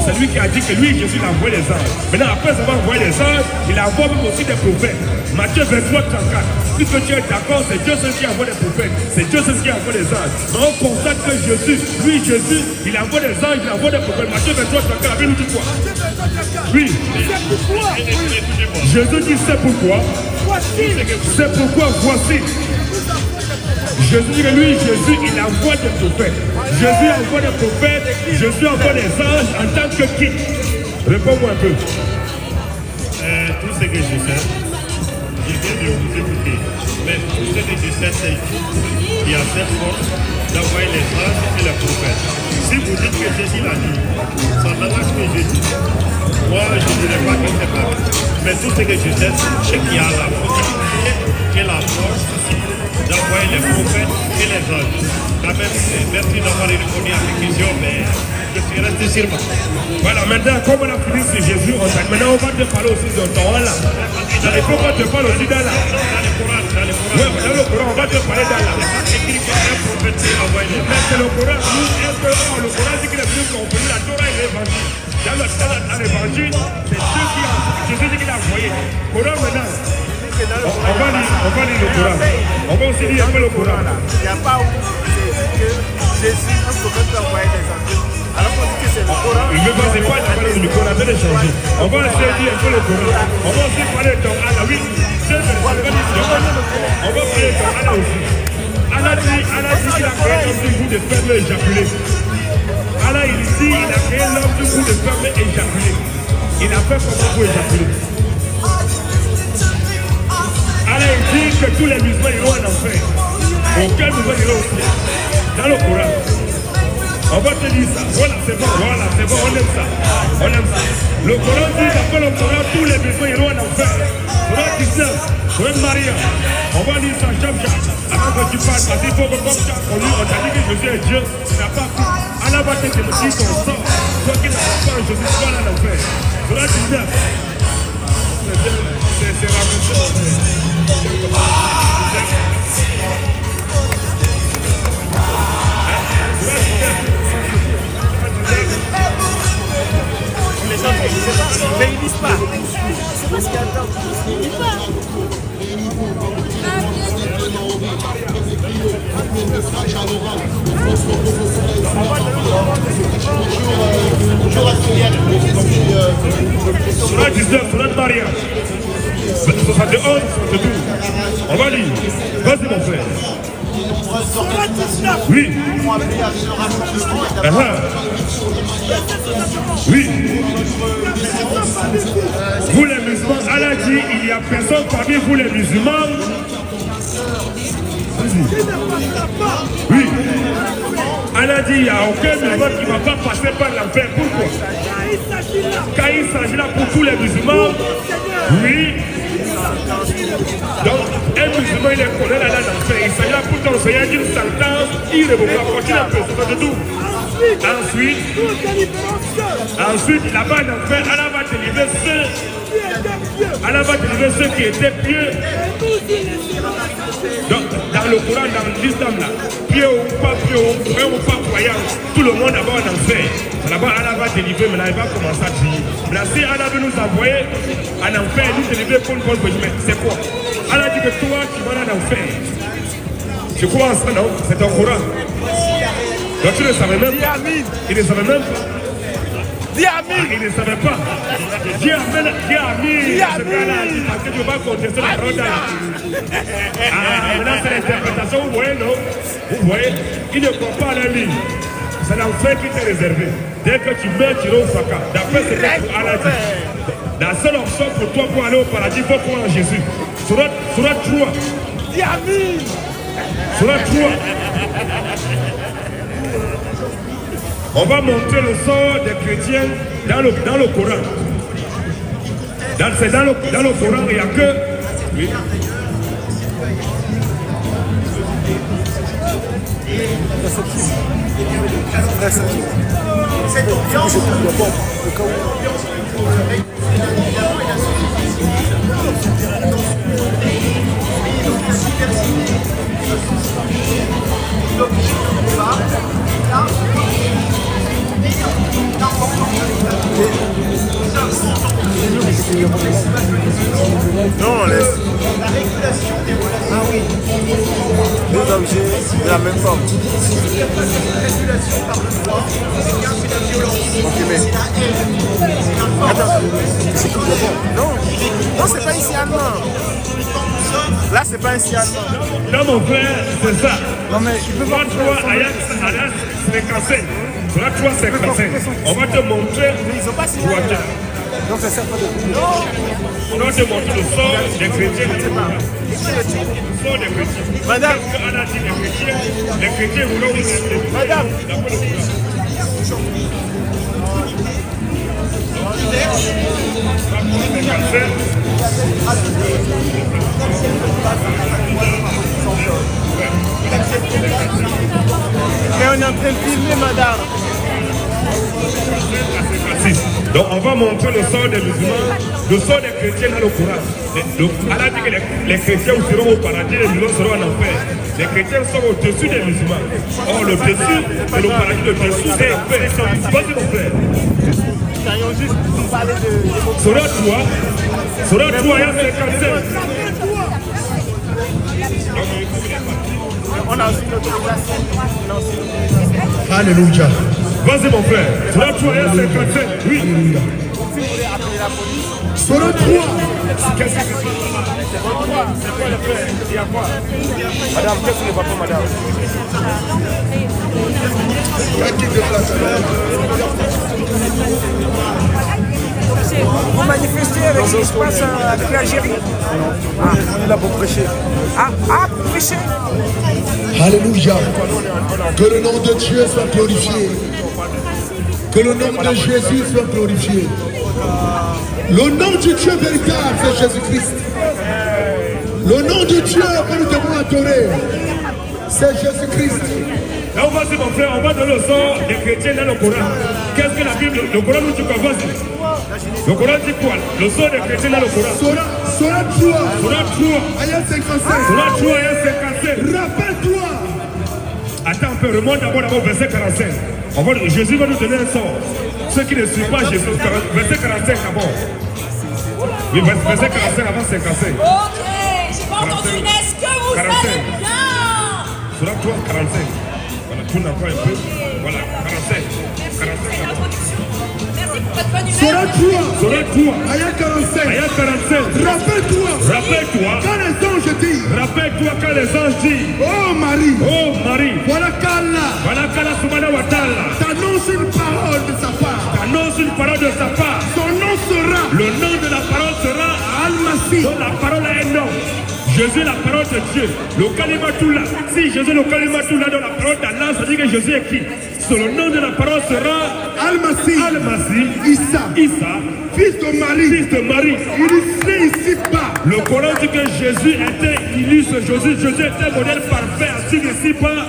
c'est lui qui a dit que lui Jésus il envoie des anges. Maintenant après avoir envoyé des anges, il envoie même aussi des prophètes. Matthieu 23, 34. Puisque tu es d'accord, c'est Dieu seul qui envoie des prophètes. C'est Dieu seul qui envoie des anges. Mais on constate que Jésus, lui Jésus, il envoie des anges, il envoie des prophètes. Matthieu 23, 34, la Bible nous dit quoi? Oui. Jésus dit c'est pourquoi. C'est pourquoi voici. Jésus dit que lui, Jésus, il envoie des prophètes. Jésus envoie des prophètes. Jésus envoie des anges en tant que qui? Réponds-moi un peu. Tout ce que je sais, je viens de vous écouter. Mais tout ce que je sais, c'est qu'il y a cette force d'envoyer les anges et les prophètes. Si vous dites que Jésus l'a dit, ça n'engage que Jésus. Moi, je ne dirais pas que c'est pas. Mais tout ce que je sais, c'est qu'il y a la possibilité et la force aussi d'envoyer les prophètes et les anges. Quand même, merci d'avoir répondu à mes questions, mais je suis resté sur moi. Voilà, maintenant, comme on a fini sur Jésus, maintenant on va te parler aussi de Torah là. Dans les Coran, on te parle aussi d'Allah. Oui, dans le Coran, on va te parler d'Allah. Mais c'est le Coran, le Coran dit qu'il est venu comprendre la Torah et l'évangile. Dans l'évangile, c'est Jésus qui l'a envoyé. Coran maintenant. On va lire le Coran. On va aussi lire un peu le Coran. Il n'y a pas où c'est que Jésus, un prophète, peut envoyer des anges. Alors qu'on dit que c'est le Coran. Il ne veut pas parler du Coran, on va le changer. On va essayer de dire un peu le Coran. On va aussi parler de Allah. Oui, on va parler de Allah aussi. Allah dit qu'il a créé l'homme du bout de sperme éjaculé. Allah il dit il a créé l'homme du bout de sperme éjaculé. Il a fait comment pour éjaculer. Allah il dit que tous les musulmans iront en enfer. Aucun musulman ira au ciel. Dans le Coran. On va te dire ça. Voilà, c'est bon, on aime ça. On aime ça. Le Coran dit, d'après le Coran, tous les musulmans iront en enfer. Coran 19, Coran Maria. On va lire ça chaque jour. Avant que tu parles, parce qu'il faut que comme ça, on t'a dit que Jésus est Dieu, tu n'as pas cru. Allah va te dire ton sort. Toi qui n'as pas peur, Jésus, tu vas aller en enfer. Coran 19. C'est raconté. Les gens mais ils lisent pas. C'est parce qu'il y a temps. Ils lisent pas. Surat 19, Surat Maria. 71, 72. On va lire. Vas-y mon frère. Oui. Oui. Vous les musulmans, Allah dit, il n'y a personne parmi vous les musulmans. Oui. Allah dit, il n'y a aucun musulman qui ne va pas passer par l'enfer. Pourquoi? Car il s'agit là pour tous les musulmans. Oui. Donc, un musulman, il est condamné à l'enfer. Il s'agit là pour t'enseigner d'une sentence irrévocable. Continue un peu, c'est de tout. Ensuite, là-bas en enfer, Allah va délivrer ceux qui étaient pieux. Donc, dans le Coran, dans l'islam, là, pieux ou pas pieux, croyant ou pas croyant, tout le monde d'abord en enfer. Là-bas, Allah va délivrer, mais là, il va commencer à crier. Là, si Allah veut nous envoyer en enfer, nous délivrer pour une bonne position, c'est quoi? Allah dit que toi, tu vas en enfer. Tu crois en ça, non? C'est ton Coran. Donc tu ne savais même pas. Il ne savait même pas. Dis Amin. Il ne savait pas. Dis Amin. Dis Amin. Parce que tu vas contester la parole d'Allah. Maintenant c'est l'interprétation, vous voyez, non? Vous voyez, il ne croit pas à la ligne. C'est l'enfer qui t'est réservé. Dès que tu meurs, tu iras au fracas. D'après ce que Allah dit. La seule option pour toi pour aller au paradis, il faut croire en Jésus. Surat 3. Dis Amin. Surat 3. On va montrer le sort des chrétiens dans le Coran. Dans le Coran, il n'y a que... Oui. Non, laisse. La régulation des relations. Ah oui. Deux objets de la même forme. C'est une régulation par le droit, c'est la violence. Ok, mais. Attends, c'est tout le monde. Non, c'est pas ici allemand. Là, c'est pas ici allemand. Non, mon frère, c'est ça. Non, mais il peut pas. C'est cassé. Sur la 3, c'est cassé. On va te montrer. Ils ont pas signé. Donc ça sert pas de coup. On doit démontrer le sort des chrétiens. Le sort des chrétiens. Madame. Parce qu'Allah dit les chrétiens voulaient ouvrir les Madame. Mais on est en train de filmer, madame. Donc on va montrer le sort des musulmans, le sort des chrétiens dans le Coran. Allah dit que les chrétiens seront au paradis, les musulmans seront en enfer. Les chrétiens sont au-dessus des musulmans. Or le dessus, c'est le paradis, le dessous, c'est l'enfer. Vas-y mon frère. Sera toi, il y a 57. On a aussi l'autorisation. Alléluia. Vas-y mon frère. Sera toi, il y a 57. Oui. Sera 3. Qu'est-ce que c'est? C'est quoi le frère? Il y a quoi? Madame, qu'est-ce que n'est pas pour madame? Vous manifestez avec ce qui se passe avec l'Algérie? Ah, on est là pour prêcher. Ah, pour prêcher? Alléluia. Que le nom de Dieu soit glorifié. Que le nom de Jésus soit glorifié. Le nom du Dieu véritable, c'est Jésus-Christ. Le nom du Dieu que nous devons adorer, c'est Jésus-Christ. Là, on va dire, mon frère, on va donner le sort des chrétiens dans le Coran. Qu'est-ce que la Bible, le Coran nous dit quoi? Vas-y. Le Coran dit quoi? Le sort des chrétiens dans le Coran. Sora 3. Sora 3. Ayat 55. Sora 3, ayat 57. Rappelle-toi. Attends un peu, remonte d'abord au verset 45. Jésus va nous donner un sort. Ceux qui ne suivent pas Jésus, verset 45 d'abord. Oui, verset 45 avant 55. Ok, j'ai pas entendu. Est-ce que vous allez bien? Sora 3, 45. Voilà, tourne encore un peu. Voilà, 45. 45 d'abord. Merci pour votre bonne Sora humeur. 3. Sora 3. Ayat 45. Ayat 45. Rappelle-toi. Rappelle-toi. Quand les anges disent, Rappelle-toi quand les anges disent, oh Marie, oh Marie, voilà qu'Allah voilà qu'Allah subhanahu wa ta'ala t'annonce une parole de sa part. annonce une parole de sa part. Son nom sera Le nom de la parole sera Al-Masih. donc la parole a un nom. Jésus est la parole de Dieu. Le Kalimatullah. Si Jésus est le Kalimatullah dans la parole d'Allah, ça dit que Jésus est qui? Sur le nom de la parole sera Al-Masih. Al-Masih, Issa, Issa, fils de Marie. fils de Marie. Il est ici bas. Le Coran dit que Jésus était illustre. Jésus était un modèle parfait à suivre ici-bas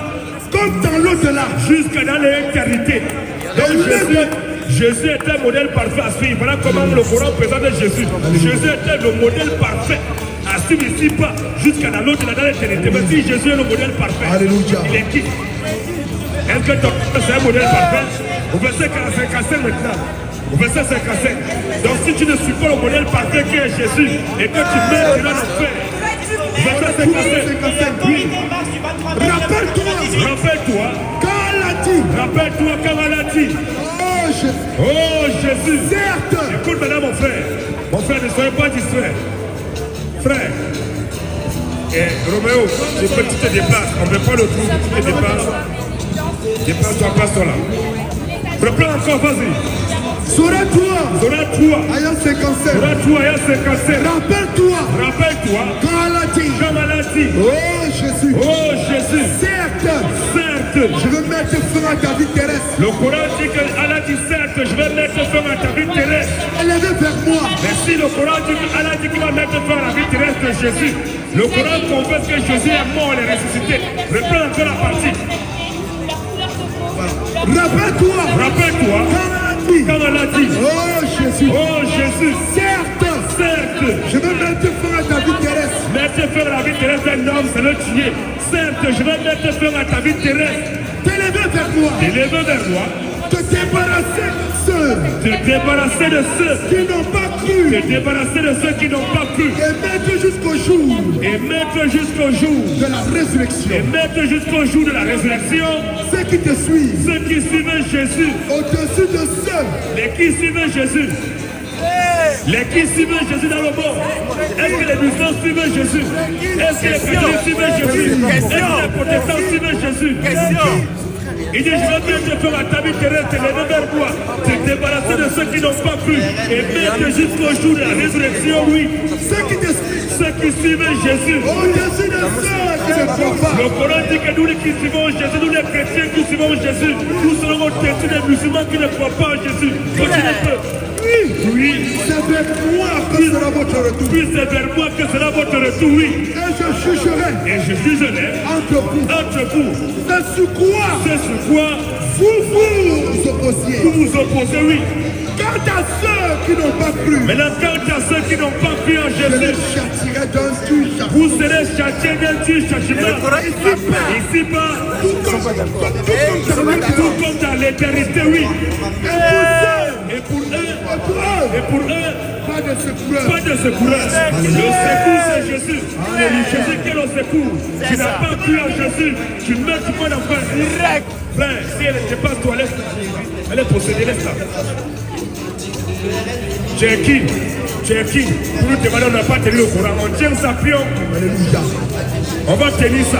Comme dans l'au-delà. jusqu'à dans l'éternité. Donc Jésus était un modèle parfait à suivre. Voilà comment le Coran présente Jésus. Jésus était le modèle parfait à suivre ici-bas jusqu'à dans l'autre, dans l'éternité. Mais si Jésus est le modèle parfait, Alléluia. il est qui? Est-ce que ton c'est un modèle parfait? Au verset 55 maintenant. Au verset 55. Donc si tu ne suis pas le modèle parfait qui est Jésus et que tu meurs, tu vas l'enfer. Verset 55. Oui. Rappelle-toi. Quand Allah dit, Rappelle-toi quand Allah dit. oh Jésus, Oh Jésus. certes, Écoute maintenant mon frère. Mon frère, ne soyez pas distrait. Frère. Et Roméo, je peux que tu te déplaces. On ne veut pas le trou, tu te déplaces. Déplace-toi, place-toi là. Reprends encore, vas-y. Sora 3, Sora 3. ayat 57. Sora 3, ayat 57. Rappelle-toi, Rappelle-toi. quand Allah dit, Comme Allah dit. oh Jésus, Oh Jésus. certes, Certes. je veux mettre fin à ta vie terrestre. Le Coran dit que Allah dit certes, je vais mettre fin à ta vie terrestre. Élevez vers moi. Mais si le Coran dit que Allah dit qu'il va mettre fin à la vie terrestre de Jésus, le Coran confesse que Jésus est mort et ressuscité. Reprends encore la partie. Rappelle-toi, Rappelle-toi, quand Allah dit, oh Jésus, oh Jésus, certes, certes, je veux mettre fin à ta vie terrestre. mettre fin à la vie terrestre d'un homme, c'est le tuer. Certes, je vais mettre fin à ta vie terrestre. T'élever vers moi, Élever vers moi, te débarrasser de ceux te débarrasser de ceux, qui n'ont pas cru te débarrasser de ceux qui n'ont pas cru. et mettre jusqu'au jour Et mettre jusqu'au jour, de la résurrection. et mettre jusqu'au jour de la résurrection, Ceux qui te suivent ceux qui suivent Jésus, au-dessus de ceux les qui suivent Jésus. Les qui suivent Jésus dans le monde. Est-ce que les musulmans suivent Jésus? Est-ce que les chrétiens suivent Jésus? Est-ce que les protestants suivent Jésus? Il dit, je vais bien te faire à ta vie terrestre, lever vers moi, te débarrasser de ceux qui n'ont pas cru, et mettre jusqu'au jour de la résurrection, oui. Ceux qui suivent Jésus. Au-dessus de ceux qui ne croient pas. Le Coran dit que nous qui suivons Jésus, nous les chrétiens qui suivons Jésus, nous serons au-dessus des musulmans qui ne croient pas en Jésus. Continue un peu. Oui. C'est vers moi que sera votre retour. Oui, c'est vers moi que sera votre retour, oui. Et je jugerai Et je jugerai entre vous. C'est sur quoi C'est sur quoi vous opposiez. vous vous opposez, oui. Quant à ceux qui n'ont pas cru, Maintenant, quant à ceux qui n'ont pas cru en je les Jésus, châtierai d'un juge. vous serez châtiés d'un Dieu châtiment. Ici-bas, tout comme dans l'éternité, oui. Et pour eux, Pas de secours. pas de secours. Le secours, c'est Jésus. Jésus qui est le secours. Tu n'as pas cru en Jésus, tu ne meurs pas d'enfer. Frère, si elle n'était pas toilette, elle est possédée, laisse-la. Tu es qui? Pour nous demander, on n'a pas tenu le courant. On tient sa prière. Alléluia. On va tenir ça.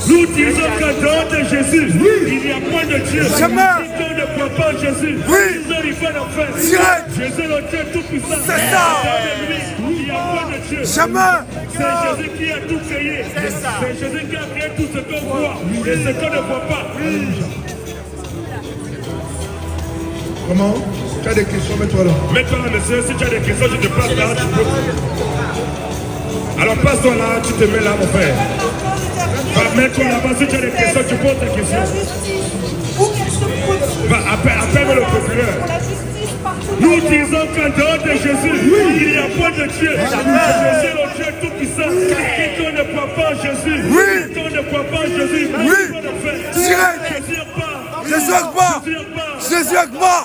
Nous disons que dans de Jésus, il n'y a point de Dieu. Jamais. Si on ne croit pas en Jésus, Oui. ils n'arrivent pas d'en faire. Direct. Jésus est le Dieu tout-puissant. C'est ça. Dans lui, il n'y a point de Dieu. Jamais. C'est Jésus qui a tout créé. C'est Jésus qui a créé tout ce qu'on voit et ce qu'on ne voit pas. Comment? Tu as des questions, mets-toi là. Mets-toi là, monsieur. Si tu as des questions, je te passe là. Tu peux. Alors passe-toi là, tu te mets là, mon frère. Mets-toi là-bas, si tu as des questions, tu poses tes questions. Appelle le procureur. Nous disons qu'en dehors de Jésus, il n'y a pas de Dieu. Jésus est le Dieu tout-puissant. Quiconque ne croit pas en Jésus, quiconque ne croit pas en Jésus, Jésus Akbar. Jésus Akbar.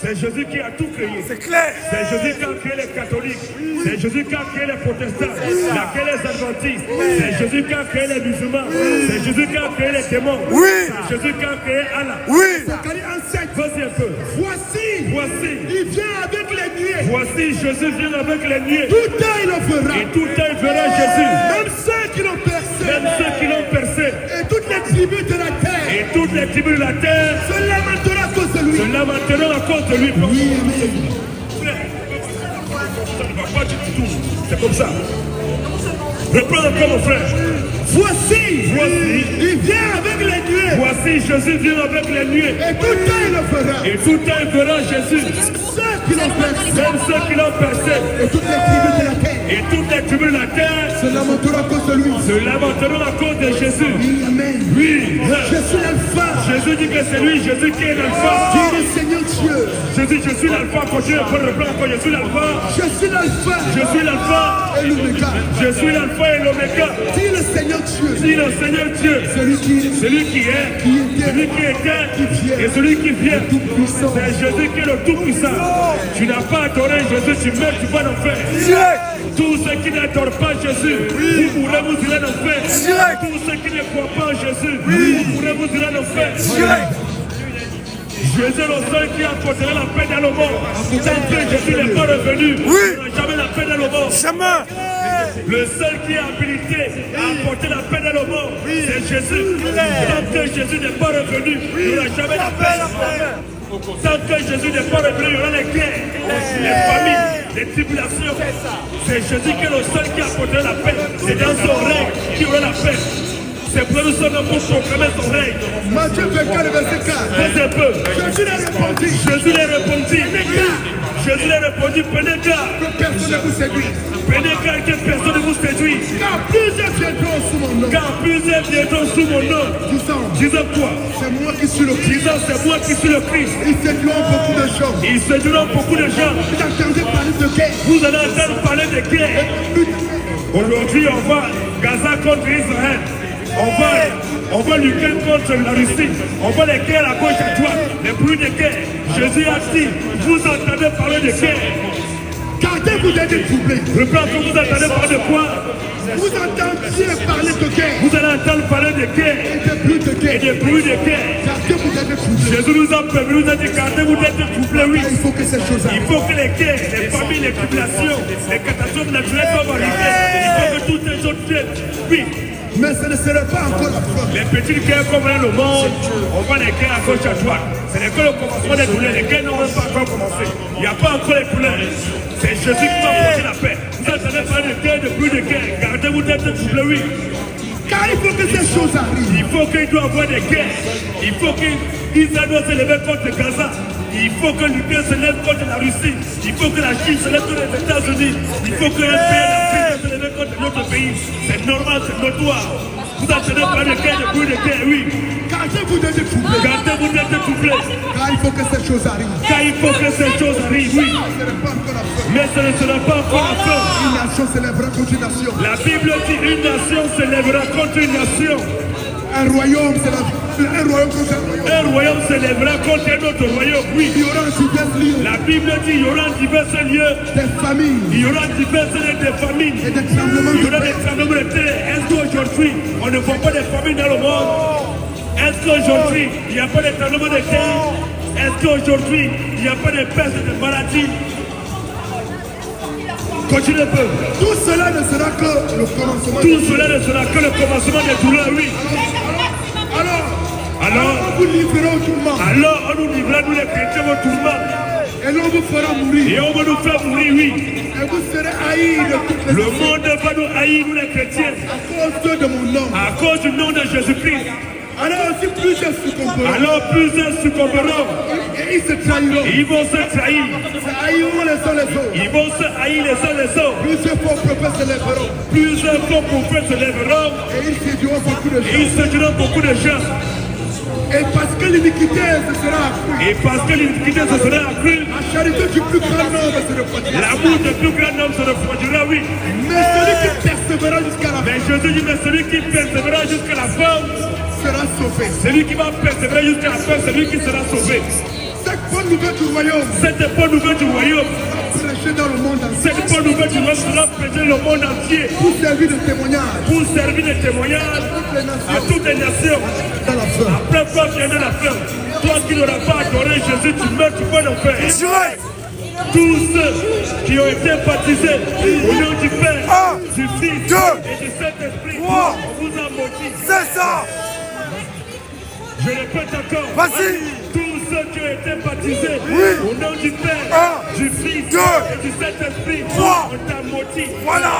C'est Jésus qui a tout créé. C'est clair. C'est Jésus qui a créé les catholiques. C'est Jésus qui a créé les protestants. Il a créé les adventistes. C'est Jésus qui a créé les musulmans. C'est Jésus qui a créé les démons. Oui. C'est Jésus qui a créé Allah. Oui. Zacharie 1:7. Vas-y un peu. Voici, il vient avec les nuées. Voici, Jésus vient avec les nuées. Tout œil le verra. Et tout œil verra Jésus. Même ceux qui l'ont percé. Même ceux qui l'ont percé. Et toutes les tribus de la terre. Et toutes les tribus de la terre Se lamenteront à cause de lui. se lamenteront à cause de lui. Oui, amen. Frère, ça ne va pas du tout. C'est comme ça. Reprends encore mon frère. Voici, il vient avec les nuées. Voici, Jésus vient avec les nuées. Et tout œil le verra. Et tout œil verra Jésus. Ceux qui l'ont percé. Même ceux qui l'ont percé. Et toutes les tribus de la terre. Et toutes les tribus de la terre Se lamenteront à cause de lui. se lamenteront à cause de Jésus. Oui, amen. Oui. Je suis l'alpha. Jésus dit que c'est lui, Jésus qui est l'alpha. Dit le Seigneur Dieu. Jésus, je suis l'alpha. Continue à prendre le plan encore. Je suis l'alpha. Je suis l'alpha. Je suis l'alpha. Et l'oméga. Je suis l'alpha et l'oméga. Dit le Seigneur Dieu. Dis le Seigneur Dieu. Celui qui est. Celui qui est, celui qui était et celui qui vient. Tout-puissant. C'est Jésus qui est le tout-puissant. Tu n'as pas adoré Jésus, tu meurs, tu vas en enfer. Tous ceux qui n'adorent pas Jésus, vous mourrez, vous irez en enfer. Tous ceux qui ne croient pas en Jésus, vous mourrez, vous irez en enfer. Jésus est le seul qui apportera la paix dans le monde. Tant que Jésus n'est pas revenu, il n'y aura jamais la paix dans le monde. Jamais. Le seul qui est habilité à apporter la paix dans le monde, c'est Jésus. Tant que Jésus n'est pas revenu, il n'y aura jamais la paix. Tant que Jésus n'est pas revenu, il y aura les guerres, les familles, les tribulations. C'est Jésus qui est le seul qui apportera la paix. C'est dans son règne qu'il y aura la paix. C'est pour nous sommes là pour proclamer son règne. Matthieu 24, verset 4. Vas-y un peu. Jésus l'a répondu. Jésus l'a répondu. Jésus l'a répondu. Prenez garde. Que personne ne vous séduise. Prenez garde que personne ne vous séduise. Car plusieurs viendront sous mon nom. Car plusieurs viendront sous mon nom. Disant quoi? C'est moi qui suis le Christ. Disant c'est moi qui suis le Christ. Ils séduiront beaucoup de gens. Ils séduiront beaucoup de gens. Vous entendez parler de guerre. Vous allez entendre parler de guerre. Aujourd'hui, on va Gaza contre Israël. On va lutter contre la Russie. On va les guerres à gauche et à droite. Les bruits de guerre. Jésus a dit, vous entendez parler de guerre. Gardez-vous d'être troublés. Reprends que vous entendez parler de quoi? Vous entendez parler de guerre. Vous allez entendre parler de guerre. Et de bruits de Et guerre. des bruits de guerre. Gardez-vous d'être troublés. Jésus nous a prévenu, nous a dit, gardez-vous d'être troublés, oui. Il faut que ces choses Il arrivent. faut que les guerres, les familles, les tribulations, les catastrophes naturelles doivent arriver. Il faut que toutes ces choses viennent. Oui. Mais ce ne serait pas encore la fin. Les petits cœurs comme dans le monde, on voit les cœurs à gauche à droite. Ce n'est que le commencement des douleurs. Les cœurs n'ont même pas encore commencé. Il n'y a pas encore les douleurs. C'est Jésus qui va porter la paix. Vous entendez parler de cœur, de plus de cœur. Gardez-vous d'être troublés, oui. Car il faut que ces choses arrivent. Il faut qu'il doit avoir des guerres. Il faut qu'Israël doit se lever contre Gaza. Il faut que l'Ukraine se lève contre la Russie. Il faut que la Chine se lève contre les États-Unis. Il faut qu'un pays d'Afrique se lève contre notre pays. C'est normal, c'est notoire. Vous entendez parler de guerre, de bruit de guerre, oui. Gardez-vous d'être troublés. Gardez-vous d'être troublés. Car il faut que ces choses arrivent. Car il faut que ces choses arrivent, oui. Ce n'est pas encore la fin. Mais ce ne sera pas encore la fin. Une nation se lèvera contre une nation. La Bible dit une nation se lèvera contre une nation. Un royaume contre un royaume. Un royaume se lèvera contre un autre royaume, oui. Il y aura divers lieux. La Bible dit il y aura divers lieux. Des familles. Il y aura divers lieux de famines. Et des tremblements Il y de aura des terre. tremblements de terre. Est-ce qu'aujourd'hui, on ne voit pas des famines dans le monde? Est-ce qu'aujourd'hui, il n'y a pas de tremblements de terre? Est-ce qu'aujourd'hui, il n'y a pas de peste de maladies? Continue un peu. Tout cela ne sera que le commencement. Tout cela ne sera que le commencement des douleurs, oui. Alors, on vous livrera au tourment. Alors on nous livrera, nous les chrétiens, au tourment. Et l'on vous fera mourir. Et on va nous faire mourir, oui. Et vous serez haïs de toutes les Le monde va nous haïr, nous les chrétiens, à cause de mon nom. à cause du nom de Jésus-Christ. Alors aussi plusieurs succomberont. Alors plusieurs succomberont. Et ils se trahiront. Ils vont se trahir. Se haïront les uns les autres. Ils vont se haïr les uns les autres. Plusieurs faux prophètes se lèveront. Plusieurs faux prophètes se lèveront. Et ils séduiront beaucoup de Et gens. ils séduiront beaucoup de gens. Et parce que l'iniquité se sera accrue. Et parce que l'iniquité se sera accrue, La charité du plus grand nombre se refroidira. l'amour du plus grand homme se refroidira, oui. Mais celui qui persévérera jusqu'à la fin Mais Jésus dit, mais celui qui persévérera jusqu'à la fin, sera sauvé. celui qui va persévérer jusqu'à la fin, celui qui sera sauvé. Cette bonne nouvelle du royaume Cette bonne nouvelle du royaume, prêchée dans le monde entier cette bonne nouvelle du royaume sera prêchée le monde entier pour servir de témoignage pour servir de témoignage à toutes les nations. dans la fin. Après quoi viendra la fin? Toi qui n'auras pas adoré Jésus, tu meurs, tu vas l'enfer. Tous ceux qui ont été baptisés au nom du Père, du Fils et du Saint-Esprit, on vous a maudit. C'est ça. Je répète encore. Vas-y. Tous ceux qui ont été baptisés au nom du Père, du Fils et du Saint-Esprit, on t'a maudit. Voilà.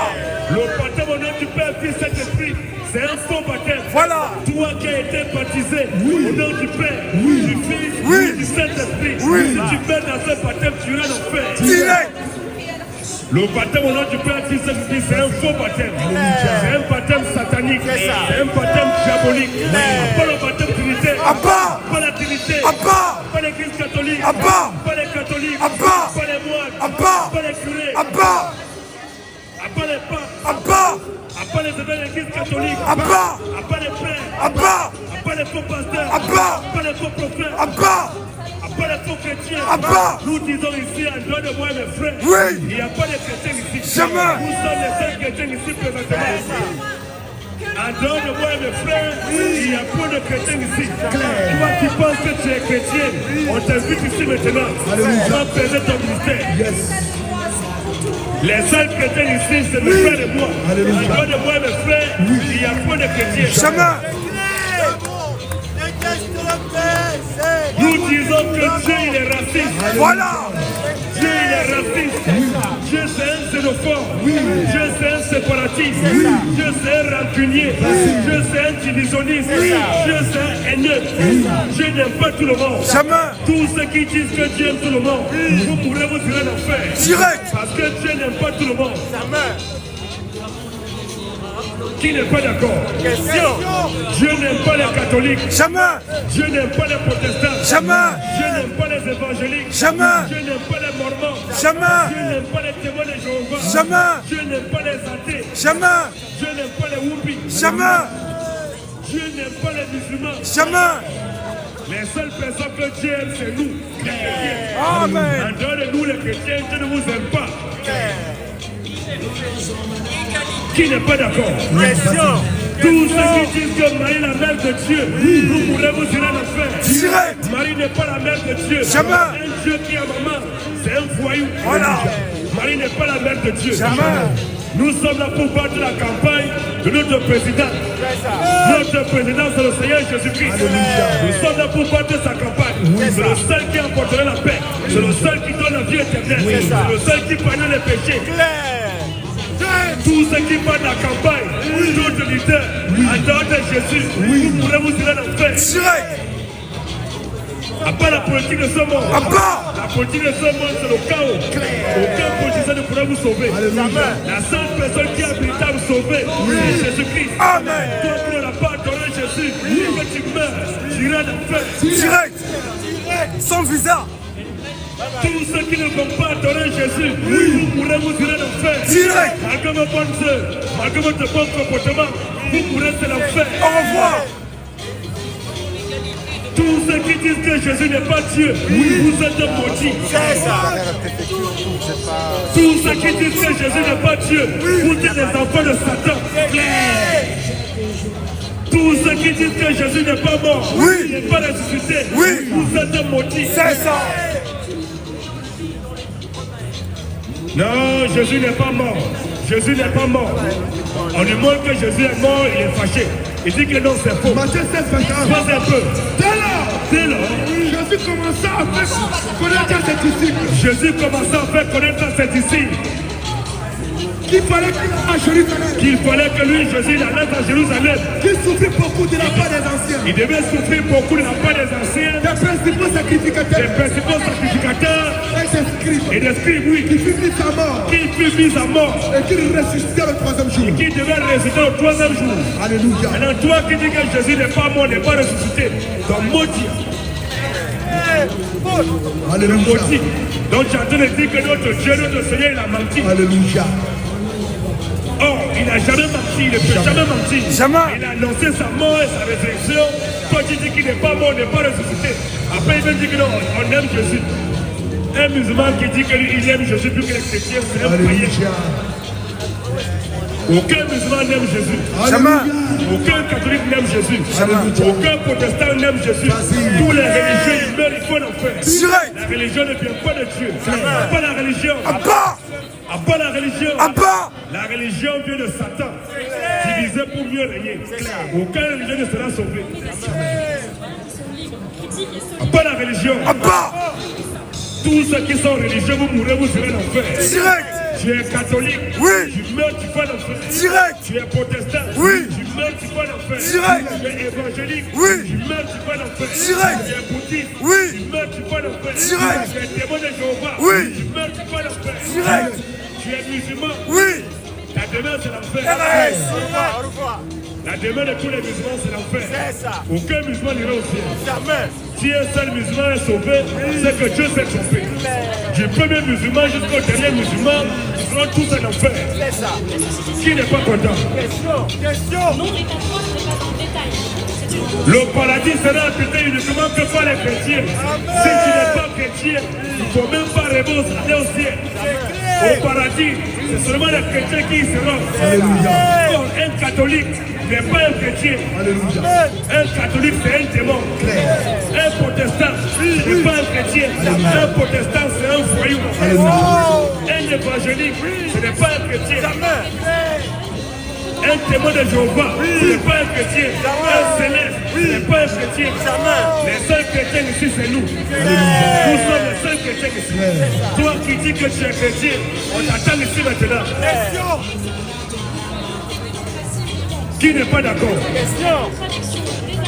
Le baptême au nom du Père, Fils et Saint-Esprit, c'est un faux baptême. Voilà. Toi qui as été baptisé au nom du Père, du Fils et du Saint-Esprit, si tu meurs dans ce baptême, tu iras l'enfer. Direct. Le baptême au nom du Père, Fils et Saint-Esprit, c'est un faux baptême. C'est un baptême satanique. C'est un baptême diabolique. Pas le baptême trinitaire. Abba. Pas la Trinité. Abba. Pas l'église catholique. Abba. Pas les catholiques. Abba. Pas les moines. Abba. Pas les curés. Abba. Pas les papes. Abba. Pas les évêques de l'église catholique. Abba. Pas les pères. Abba. Pas les faux pasteurs. Abba. Pas les faux prophètes. Abba. Pas les faux chrétiens. Abba. Nous disons ici, en dehors de moi et mes frères, Oui. il n'y a pas de chrétiens ici. Jamais. Nous sommes les seuls chrétiens ici présentement. En dehors de moi et mes frères, il n'y a pas de chrétiens ici. Toi qui penses que tu es chrétien, on t'invite ici maintenant. Tu vas peser ton ministère. Les seuls chrétiens ici, c'est mes frères et moi. En dehors de moi et mes frères, il n'y a pas de chrétiens. Jamais. Nous disons que Dieu il est raciste. Voilà. Dieu il est raciste. Dieu c'est un xénophobe. Dieu c'est un séparatiste. Dieu c'est un rancunier. Dieu c'est un divisionniste. Dieu c'est un haineux. Dieu n'aime pas tout le monde. Jamais. Tous ceux qui disent que Dieu aime tout le monde, vous pourrez vous tirer l'enfer. Direct. Parce que Dieu n'aime pas tout le monde. Qui n'est pas d'accord? Dieu n'aime pas les catholiques. Jamais. Dieu n'aime pas les protestants. Jamais. Dieu n'aime pas les évangéliques. Jamais. Dieu n'aime pas les mormons. Jamais. Dieu n'aime pas les témoins de Jéhovah. Jamais. Dieu n'aime pas les athées. Jamais. Dieu n'aime pas les whoopis. Jamais. Dieu n'aime pas les musulmans. Jamais. Les seules personnes que Dieu aime, c'est nous, les chrétiens. Amen. En dehors de nous, les chrétiens, Dieu ne vous aime pas. Qui n'est pas d'accord? Tous ceux qui disent que Marie est la mère de Dieu, vous pourrez vous tirer l'enfer. Direct. Marie n'est pas la mère de Dieu. Jamais. Un Dieu qui a maman, c'est un voyou. Voilà. Marie n'est pas la mère de Dieu. Jamais. Nous sommes là pour battre la campagne de notre président. Notre président, c'est le Seigneur Jésus-Christ. Nous sommes là pour battre sa campagne. C'est le seul qui apportera la paix. C'est le seul qui donne la vie éternelle. C'est le seul qui pardonne les péchés. Tous ceux qui battent la campagne, d'autres leaders, en dehors de Jésus, vous pourrez vous tirer l'enfer. À part la politique de ce monde, la politique de ce monde, c'est le chaos. Aucun politicien ne pourra vous sauver. La seule personne qui a habilité à vous sauver, c'est Jésus-Christ. Amen. Toi qui n'auras pas adoré Jésus, que tu meurs, tu iras en enfer. Direct. Sans visa. Tous ceux qui ne vont pas adorer Jésus, vous pourrez vous tirer l'enfer. Direct. Malgré vos bonnes œuvres, malgré votre bon comportement, vous pourrez se l'enfer. Au revoir. Tous ceux qui disent que Jésus n'est pas Dieu, vous êtes maudits. Tous ceux qui disent que Jésus n'est pas Dieu, vous êtes des enfants de Satan. Tous ceux qui disent que Jésus n'est pas mort, il n'est pas ressuscité, vous êtes maudits. C'est ça. Non, Jésus n'est pas mort. Jésus n'est pas mort. On lui montre que Jésus est mort, il est fâché. Il dit que non, c'est faux. Matthieu 16, 21. Pas un peu. Dès lors, Jésus commença à faire connaître à ses disciples Jésus commença à faire connaître à ses disciples qu'il fallait qu'il aille à Jérusalem, qu'il fallait que lui, Jésus, il allait à Jérusalem. qu'il souffrit beaucoup de la part des anciens, Il devait souffrir beaucoup de la part des anciens, des principaux des sacrificateurs principaux sacrificateurs et des scribes, et des scribes, oui, qui fut mis à mort qui fut mis à mort et qu'il ressuscita le troisième jour. et qui devait ressusciter le troisième jour. Alléluia. Maintenant, toi qui dis que Jésus n'est pas mort, n'est pas ressuscité, donc maudit. Alléluia. Maudit. Donc tu es en train de dire que notre Dieu, notre Seigneur, il a menti. Alléluia. Or, il n'a jamais menti, il ne peut jamais mentir. Jamais. Il a annoncé sa mort et sa résurrection. Toi tu dis qu'il n'est pas mort, n'est pas ressuscité. Après il veut dire que non, on aime Jésus. Un musulman qui dit qu'il aime Jésus plus que les chrétiens, c'est un païen. Alléluia. Aucun musulman n'aime Jésus. Jamais. Aucun catholique n'aime Jésus. Jamais. Aucun protestant n'aime Jésus. Tous les religieux, ils meurent, ils font l'enfer. Direct. La religion ne vient pas de Dieu. Pas la religion. À part. À part la religion. À part. La religion vient de Satan. Divisé pour mieux régner. Aucune religion ne sera sauvée. À part la religion. À part. Tous ceux qui sont religieux, vous mourrez, vous serez l'enfer. Direct. Tu es catholique, Oui. tu meurs, tu vas l'enfer. Direct. Tu es protestant, Oui. tu meurs, tu vas l'enfer. Direct. Tu es évangélique, Oui. tu meurs, tu vas l'enfer. Direct. Tu es bouddhiste, Oui. tu meurs, tu vas l'enfer. Direct. Tu es témoin de Jéhovah, Oui. tu meurs, tu vas l'enfer. Direct. Tu es musulman, Oui. ta demeure c'est l'enfer. RS. La demeure de tous les musulmans c'est l'enfer. C'est ça. Aucun musulman n'ira au ciel. Jamais. Si un seul musulman est sauvé, c'est que Dieu s'est trompé. Du premier musulman jusqu'au dernier musulman, ils seront tous en enfer. C'est ça. Qui n'est pas content? Question. Non, les 4 mois, ce n'est pas en détail. C'est une Le paradis sera habité uniquement que par les chrétiens. Si tu n'es pas chrétien, il ne faut même pas rêver aller au ciel. Au paradis, c'est seulement les chrétiens qui y seront. Or, un catholique n'est pas un chrétien. Un catholique, c'est un démon. Un protestant, n'est pas un chrétien. Un protestant, c'est un voyou. Un évangélique, ce n'est pas un chrétien. Un témoin de Jéhovah, ce n'est pas un chrétien. Un céleste, ce n'est pas un chrétien. Les seuls chrétiens ici, c'est nous. Nous sommes les seuls chrétiens ici. Toi qui dis que tu es chrétien, on t'attend ici maintenant. Qui n'est pas d'accord?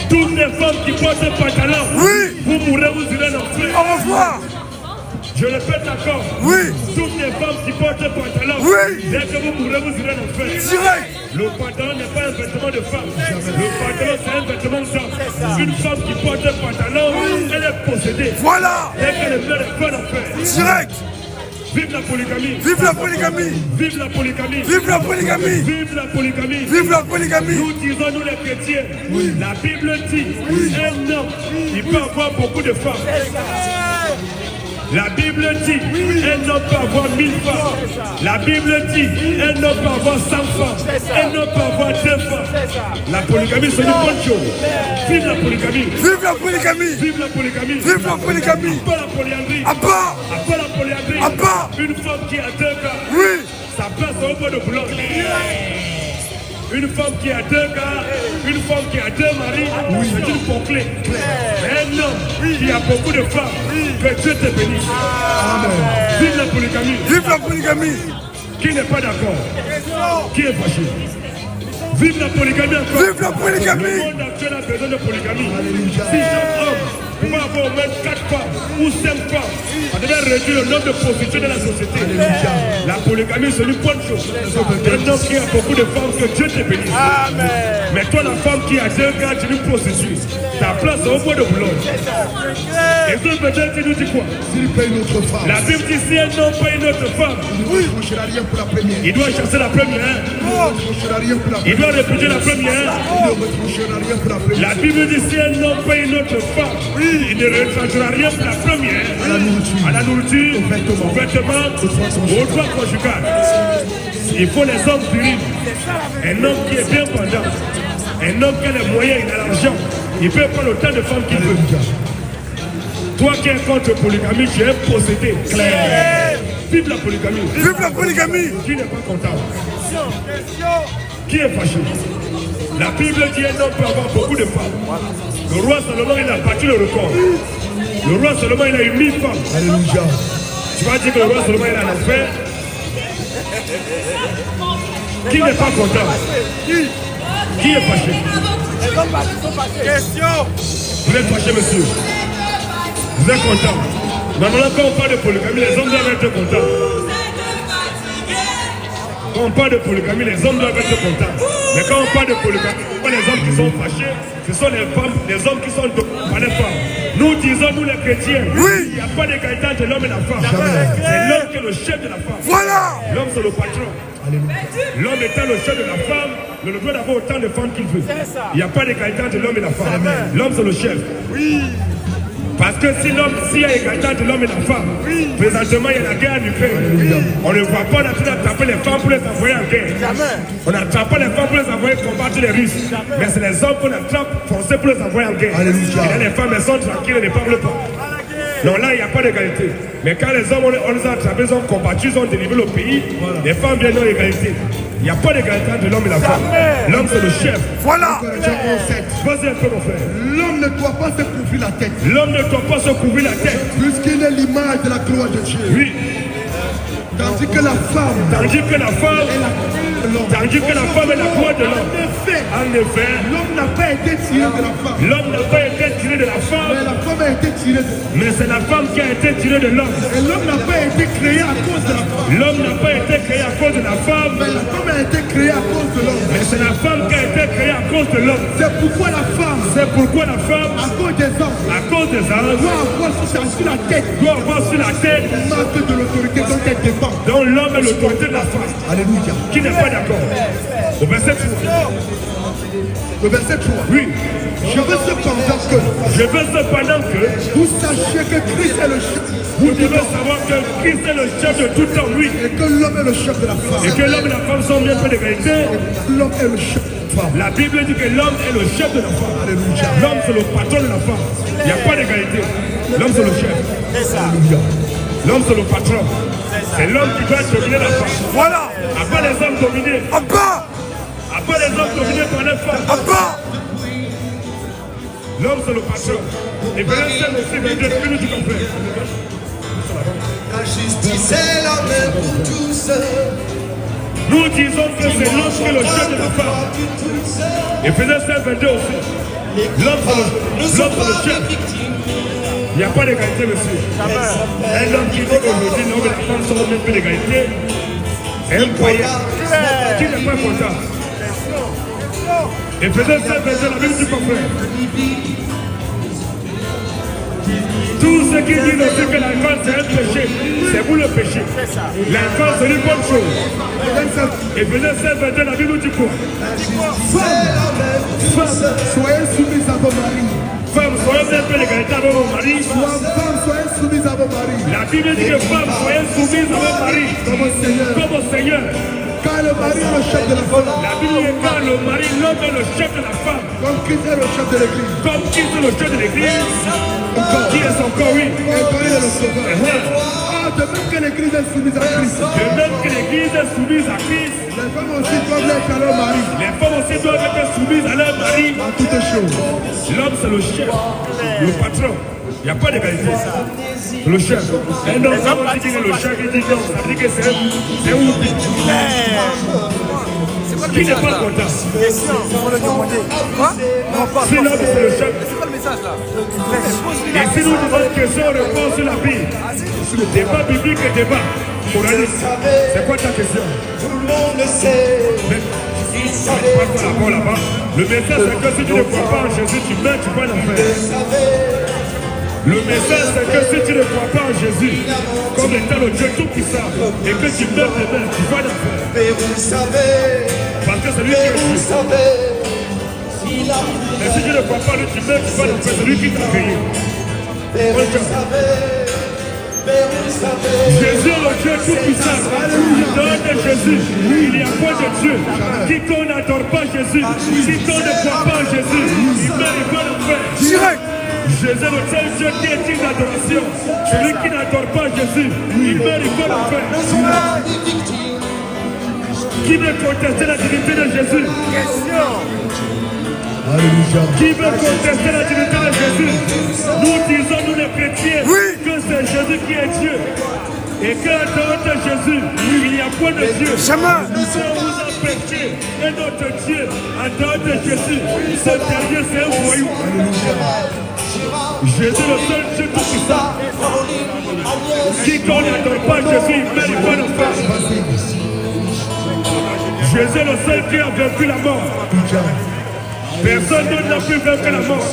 Toutes les femmes qui portent un pantalon, Oui. vous mourrez, vous irez en enfer. Au revoir. Je répète encore. Oui. Toutes les femmes qui portent un pantalon, Oui. dès que vous mourrez, vous irez en enfer. Direct. Le pantalon n'est pas un vêtement de femme. Le pantalon, c'est un vêtement d'homme. Une femme qui porte un pantalon, elle est possédée. Voilà. Dès qu'elle meurt, elle peut l'enfer. Direct. Vive la polygamie. Vive la polygamie. Vive la polygamie. Vive la polygamie. Vive la polygamie. Vive la polygamie. Nous disons, nous les chrétiens, la Bible dit, un homme, il peut avoir beaucoup de femmes. La Bible dit, un homme peut avoir 1000 femmes. La Bible dit, un homme peut avoir 100 femmes. Un homme peut avoir 2 femmes. La polygamie, c'est une bonne chose. Vive la polygamie. Vive la polygamie. Vive la polygamie. Vive la polygamie. Pas la polyandrie. À part. Pas la polyandrie. À part. Une femme qui a 2 gars. Oui. Ça ta place au bout de boulot. Une femme qui a 2 gars, une femme qui a 2 maris, c'est une bouclée. Un homme qui a beaucoup de femmes, que Dieu te bénisse. Amen. Vive la polygamie. Vive la polygamie. Qui n'est pas d'accord? Qui est fâché? Vive la polygamie encore. Vive la polygamie. Le monde actuel a besoin de polygamie. Si chaque homme pouvait avoir au moins 4 femmes ou 5 femmes, on devait réduire le nombre de prostituées dans la société. La polygamie, c'est une bonne chose. Un homme qui a beaucoup de femmes, que Dieu te bénisse. Amen. Mais toi, la femme qui a 2 gars, tu es une prostituée. Ta place est au bois de Boulogne. Et toi, peut-être, tu nous dis quoi? S'il paye notre femme, La Bible dit si un homme paye notre femme, il ne touchera rien pour la première. il doit chasser la première. Il ne touchera rien pour la Il première. doit répudier la première. Il ne retouchera rien pour la première. La Bible dit si un homme paye notre femme, il ne retracera rien pour la première. À la nourriture, aux vêtements, aux droits conjugales. Il faut les hommes puris. Un homme qui est bien pendant, un homme qui a les moyens, il a l'argent, il peut prendre autant de femmes qu'il veut. Toi qui es contre la polygamie, tu es possédé. Claire. Vive la polygamie. Vive la polygamie. Qui n'est pas content? Qui est fâché? La Bible dit un homme peut avoir beaucoup de femmes. Le roi Salomon, il a battu le record. Le roi Salomon, il a eu 1000 femmes. Alléluia. Tu vas dire que le roi Salomon, il a l'affaire. Qui n'est pas content? Qui est fâché? Vous êtes fâché, monsieur? Vous êtes content? Normalement, quand on parle de polygamie, les hommes doivent être contents. Quand on parle de polygamie, les hommes doivent être contents. Mais quand on parle de polygamie, pas les hommes qui sont fâchés, ce sont les femmes, les hommes qui sont pas les femmes. Nous disons, nous les chrétiens, il n'y a pas d'égalité entre l'homme et la femme. C'est l'homme qui est le chef de la femme. Voilà. L'homme, c'est le patron. L'homme étant le chef de la femme, il a le droit d'avoir autant de femmes qu'il veut. Il n'y a pas d'égalité entre l'homme et la femme. L'homme, c'est le chef. Parce que si l'homme, s'il y a égalité entre l'homme et la femme, présentement il y a la guerre du Ukraine. On ne voit pas, on a tout attrapé les femmes pour les envoyer en guerre. On n'attrape pas les femmes pour les envoyer combattre les Russes. Mais c'est les hommes qu'on attrape forcés pour les envoyer en guerre. Et là les femmes, elles sont tranquilles, elles ne parlent pas. Non, là il n'y a pas d'égalité. Mais quand les hommes, on les a attrapés, ils ont combattu, ils ont délivré le pays, les femmes viennent dans l'égalité. Il n'y a pas d'égalité entre l'homme et la femme. L'homme c'est le chef. Voilà. Vas-y un peu mon frère. L'homme ne doit pas se couvrir la tête. L'homme ne doit pas se couvrir la tête. Puisqu'il est l'image de la gloire de Dieu. Oui. Tandis que la femme est la gloire de l'homme. Tandis que la femme est la gloire de l'homme. En effet, l'homme n'a pas été tiré de la femme. l'homme n'a pas été tiré de la Mais femme, la femme a été tirée de l'homme. mais c'est la femme qui a été tirée de l'homme. Et l'homme n'a pas été créé à cause de la femme. L'homme n'a pas été créé à cause de la femme, Mais la femme a été créée à cause de l'homme. mais c'est la femme qui a été créée à cause de l'homme. C'est pourquoi la femme, C'est pourquoi la femme, à cause des hommes, à cause des âges, doit avoir sur la tête doit avoir sur la tête une marque de l'autorité dont elle dépend. dont l'homme est l'autorité de la femme. Alléluia. Qui n'est pas d'accord? Au verset 3. Le verset 3. Oui. Je veux cependant que Je veux cependant que vous sachiez que Christ est le chef. vous devez savoir que Christ est le chef de tout temps, oui. Et que l'homme est le chef de la Et femme. que l'homme et la femme sont bien peu d'égalité. L'homme est le chef de la femme. La Bible dit que l'homme est le chef de la femme. Alléluia. L'homme c'est le patron de la femme. Il n'y a pas d'égalité. L'homme c'est le chef. Alléluia. L'homme c'est le patron. C'est l'homme qui doit dominer la femme. Voilà. Après les hommes dominés. En bas. Après les hommes dominés par les femmes. En bas. L'homme c'est le patron. Et Philippiens aussi, 22, minutes du comprends. La justice est la même pour tous. Nous disons que c'est l'homme qui est le chef de la femme. Et Philippiens 22 aussi. L'homme c'est le chef. Il n'y a pas d'égalité, monsieur. Un homme qui dit qu'aujourd'hui, l'homme et la femme sont au même peu d'égalité, c'est un païen qui n'est pas content. Et faisant ça, la Bible du confrère. Tout ce qui dit aussi que l'alcool c'est un péché, c'est vous le péché. L'alcool c'est une bonne chose. Et faisant ça, la Bible du quoi? Soyez soumis à vos maris. Femme, soyez un peu d'égalité avec vos maris. Femme, soyez soumis à vos maris. La Bible dit que femme, soyez soumise à vos maris. Comme au Seigneur. Comme au Seigneur. Car le mari est le chef de la femme. La Bible dit que quand le mari, l'homme est le chef de la femme. Comme Christ est le chef de l'église. Comme Christ est le chef de l'église. Qui est son corps, oui. Et Paris est le sauveur. Uh-huh. de même que l'église est soumise à Christ. De même que l'église est soumise à Christ, Les femmes aussi doivent l'être à leur mari. les femmes aussi doivent être soumises à leur mari. En toutes choses. L'homme, c'est le chef, le patron. Il n'y a pas d'égalité. C'est le chef. Un homme, quand on dit qu'il est le chef, il dit non. Ça veut dire que c'est un oubli. Qui n'est pas content? Quoi? Non, pas. Si l'homme, c'est le chef. C'est quoi le message là? Et si nous nous demandons question, on répond sur la Bible. Sur le débat biblique et débat moraliste. C'est quoi ta question? Tout le monde le sait. Là-bas. Le message, c'est que si tu ne crois pas en Jésus, tu meurs, tu vas l'enfer. Le message, c'est que si tu ne crois pas en Jésus, comme étant le Dieu tout-puissant, et que tu meurs demain, tu vas l'enfer. Mais vous savez, Parce que c'est lui qui est vous Dieu. savez, il a Mais si tu ne crois pas, tu meurs, tu vas l'enfer. C'est lui qui t'a créé. mais vous savez, Jésus est le Dieu tout-puissant. Il donne Jésus. Il n'y a point de Dieu. Quiconque n'adore pas Jésus, quiconque ne croit pas en Jésus, il meurt, il va l'enfer. Direct. Jésus est le seul Dieu qui est digne d'adoration. Celui qui n'adore pas Jésus, il meurt, il va l'enfer. Qui veut contester la divinité de Jésus? Qui veut contester la divinité de Jésus? Nous disons, nous les chrétiens, que c'est Jésus qui est Dieu. Et qu'en dehors de Jésus, il n'y a point de Dieu. Jamais. Nous sommes empêchés. Et notre Dieu, en dehors de Jésus, ce dernier, c'est un voyou. Jésus, le seul Dieu tout-puissant. Quiconque n'adore pas Jésus, il meurt, il va l'enfer. Jésus est le seul qui a vaincu la mort. Personne d'autre n'a pu vaincre la mort.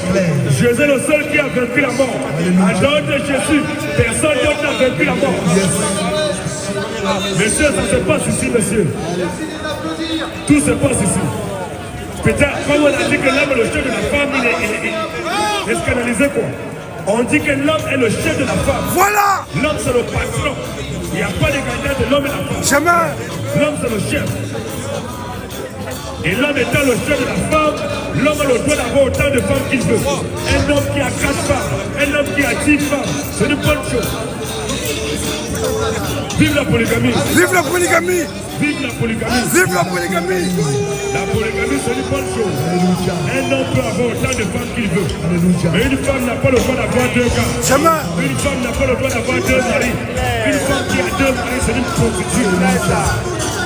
Jésus est le seul qui a vaincu la mort. En dehors de Jésus, personne d'autre n'a vaincu la mort. Messieurs, ça se passe ici, messieurs. Tout se passe ici. Peut-être, comme on a dit que l'homme est le chef de la femme, il est scandalisé quoi. On dit que l'homme est le chef de la femme. Voilà. L'homme c'est le patron. Il n'y a pas d'égalité de l'homme et la femme. Jamais. L'homme c'est le chef. Et l'homme étant le chef de la femme, l'homme a le droit d'avoir autant de femmes qu'il veut. Un homme qui a 4 femmes, un homme qui a 10 femmes, c'est une bonne chose. Vive la polygamie. Vive la polygamie. Vive la polygamie. Vive la polygamie. La polygamie, c'est une bonne chose. Un homme peut avoir autant de femmes qu'il veut. Mais une femme n'a pas le droit d'avoir 2 gars. Jamais. Une femme n'a pas le droit d'avoir 2 maris. Une femme qui a 2 maris, c'est une prostituée.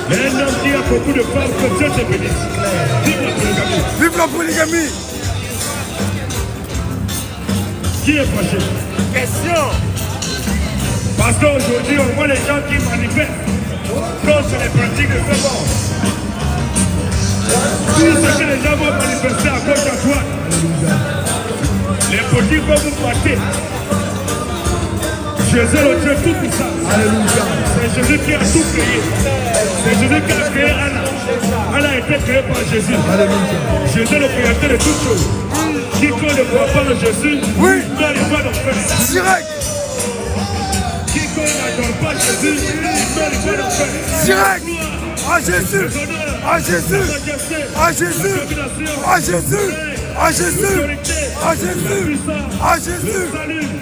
Mais un homme qui a beaucoup de femmes, que Dieu te bénisse. Vive la polygamie. Vive la polygamie. Qui est fâché? Question. Parce qu'aujourd'hui, on voit les gens qui manifestent contre les pratiques de ce monde. Tout ce que les gens vont manifester à gauche à droite, les politiques vont vous battre. Jésus est le Dieu tout-puissant. C'est Jésus qui a tout créé. C'est Jésus qui a créé Anna. Anna a été créée par Jésus. Jésus est le créateur de toutes choses. Quiconque ne croit pas en Jésus, il n'arrive pas d'enfer. Direct. Quiconque n'adore pas Jésus, il n'arrive pas d'enfer. Direct. À Jésus. À Jésus. À Jésus. À Jésus. À Jésus. À Jésus. À Jésus. À Jésus.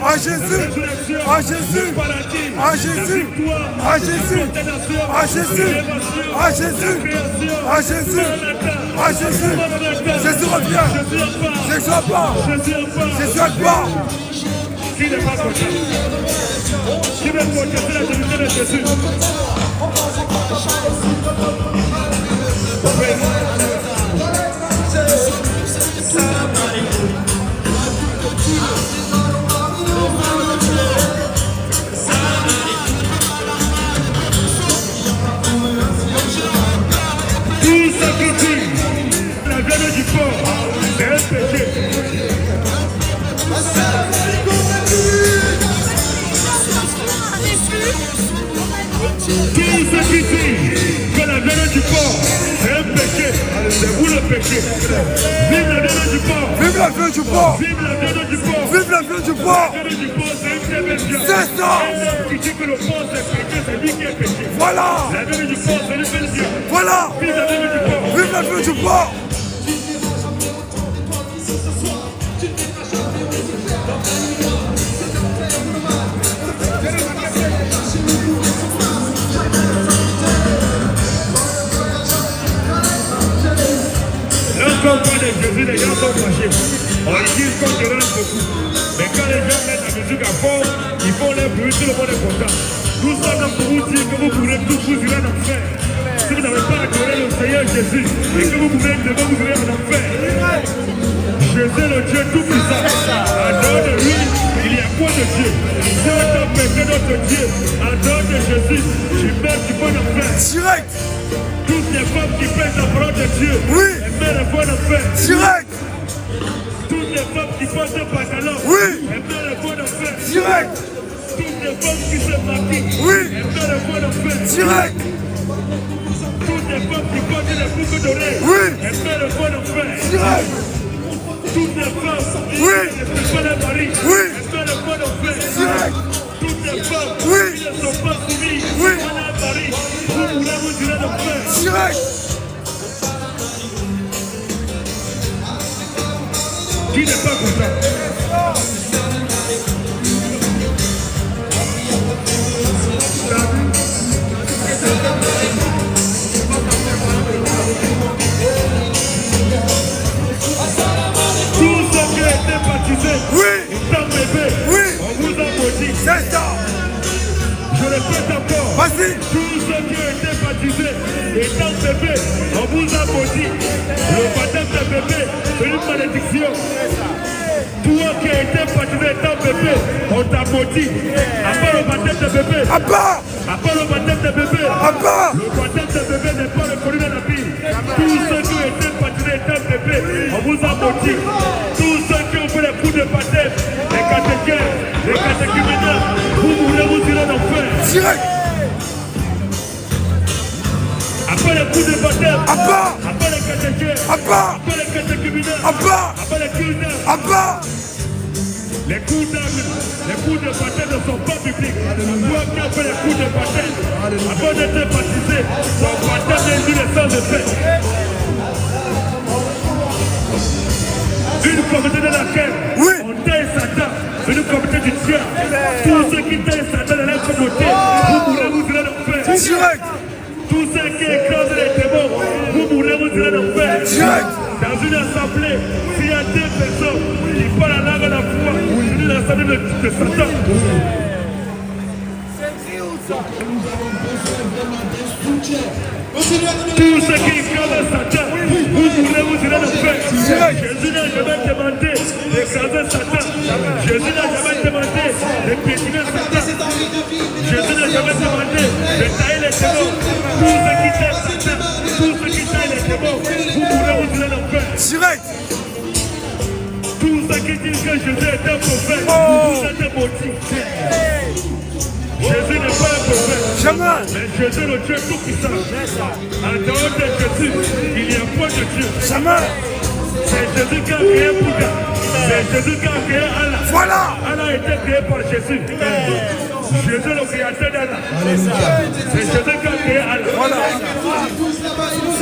À Jésus. À Jésus. À Jésus. À Jésus. À Jésus. À Jésus. À Jésus. Jésus revient. Jésus repart. Jésus repart. Qui n'est pas content? Qui veut contester la divinité de Jésus? Tout ce qui dit la viande du porc, c'est un péché. Tout ce qui dit que la viande du porc, c'est un péché, c'est vous le péché. Vive la viande du porc. Vive la viande du porc. Vive la viande du porc. Vive la viande du porc. La viande du porc, c'est une très belle viande. C'est ça. Un homme qui dit que le porc c'est péché, c'est lui qui est péché. Voilà. La viande du porc, c'est une belle viande. Voilà. Vive la viande du porc. Vive la viande du porc. on parle de Jésus, les gens sont fâchés. On dit qu'on dérange beaucoup. Mais quand les gens mettent la musique à fond, ils font les bruits, tout le monde est content. Nous sommes là pour vous dire que vous pourrez tout vous irez en enfer. Si vous n'avez pas adoré le Seigneur Jésus et que vous pouvez devant vous irez en enfer. Jésus le Dieu tout-puissant. En dehors de lui, il y a quoi de Dieu? Si on t'a pété notre Dieu, en dehors de Jésus, tu meurs du bon enfer. Direct. Toutes les femmes qui prêtent la parole de Dieu, Oui. elles meurent le bon enfer. Direct. Toutes les femmes qui portent un pantalon, Oui. elles meurent le bon enfer. Direct. Toutes les femmes qui se maquillent, Oui. elles meurent le bon enfer. Direct. Toutes les femmes qui portent des boucles d'oreilles, Oui. elles meurent le bon enfer. Direct. Toutes les femmes Oui. qui ne sont pas les maris, Oui. elles meurent le bon enfer. Direct. Toutes les femmes Oui. qui ne sont pas soumises Oui. à leur mari, vous voulez vous tirer l'enfer. Direct. Qui n'est pas content? Tous ceux qui ont été baptisés, Oui. étant bébés, Oui. on vous a maudit. C'est ça. Je répète encore. Vas-y. Tous ceux qui ont été baptisés, étant bébés, on vous a maudit. Le baptême de bébé, c'est une malédiction. Toi qui as été baptisé étant bébé, on t'a maudit. Après le baptême de bébé, Abba. après le baptême de bébé, Abba. le baptême de bébé n'est pas reconnu dans la Bible. Tous ceux qui ont été baptisés étant bébé, on vous a maudit. Tous ceux qui ont fait les coups de baptême, les catéchèses, les catéchuménaires, vous voulez vous tirer d'enfer. Direct. Après les coups de baptême, Abba. après les catéchèses, Abba. après les catéchuménaires, Abba. après les coups d'âme, Abba. les coups d'âme, les coups de baptême ne sont pas bibliques. Toi qui as fait les coups de baptême, avant d'être baptisé, ton baptême est une sang de paix. Une communauté dans laquelle Oui. on taille Satan, une communauté du diable. Tous ceux qui taillent Satan dans la communauté, vous mourrez, vous irez l'enfer. Direct. Tous ceux qui écrasent les démons, vous mourrez, vous irez l'enfer. Direct. Dans une assemblée, s'il y a deux personnes qui parlent la langue à la foi, c'est une assemblée de Satan. Tous ceux qui écrasent Satan, vous mourrez, vous irez l'enfer. Jésus n'a jamais demandé d'écraser Satan. Jésus n'a jamais demandé de piétiner Satan. Jésus n'a jamais demandé de tailler les démons. Tous ceux qui taillent Satan, tous ceux qui taillent les démons, vous mourrez, vous irez l'enfer. Direct. Tous ceux qui disent que Jésus est un prophète, vous êtes maudits. Jésus n'est pas un prophète. Jamais. Mais Jésus le Dieu tout-puissant. En dehors de Jésus, il y a point de Dieu. Jamais. C'est Jésus qui a créé Bouddha. C'est Jésus qui a créé Allah. Voilà. Allah a été créé par Jésus. Jésus le créateur d'Allah. C'est Jésus qui a créé Allah. Voilà.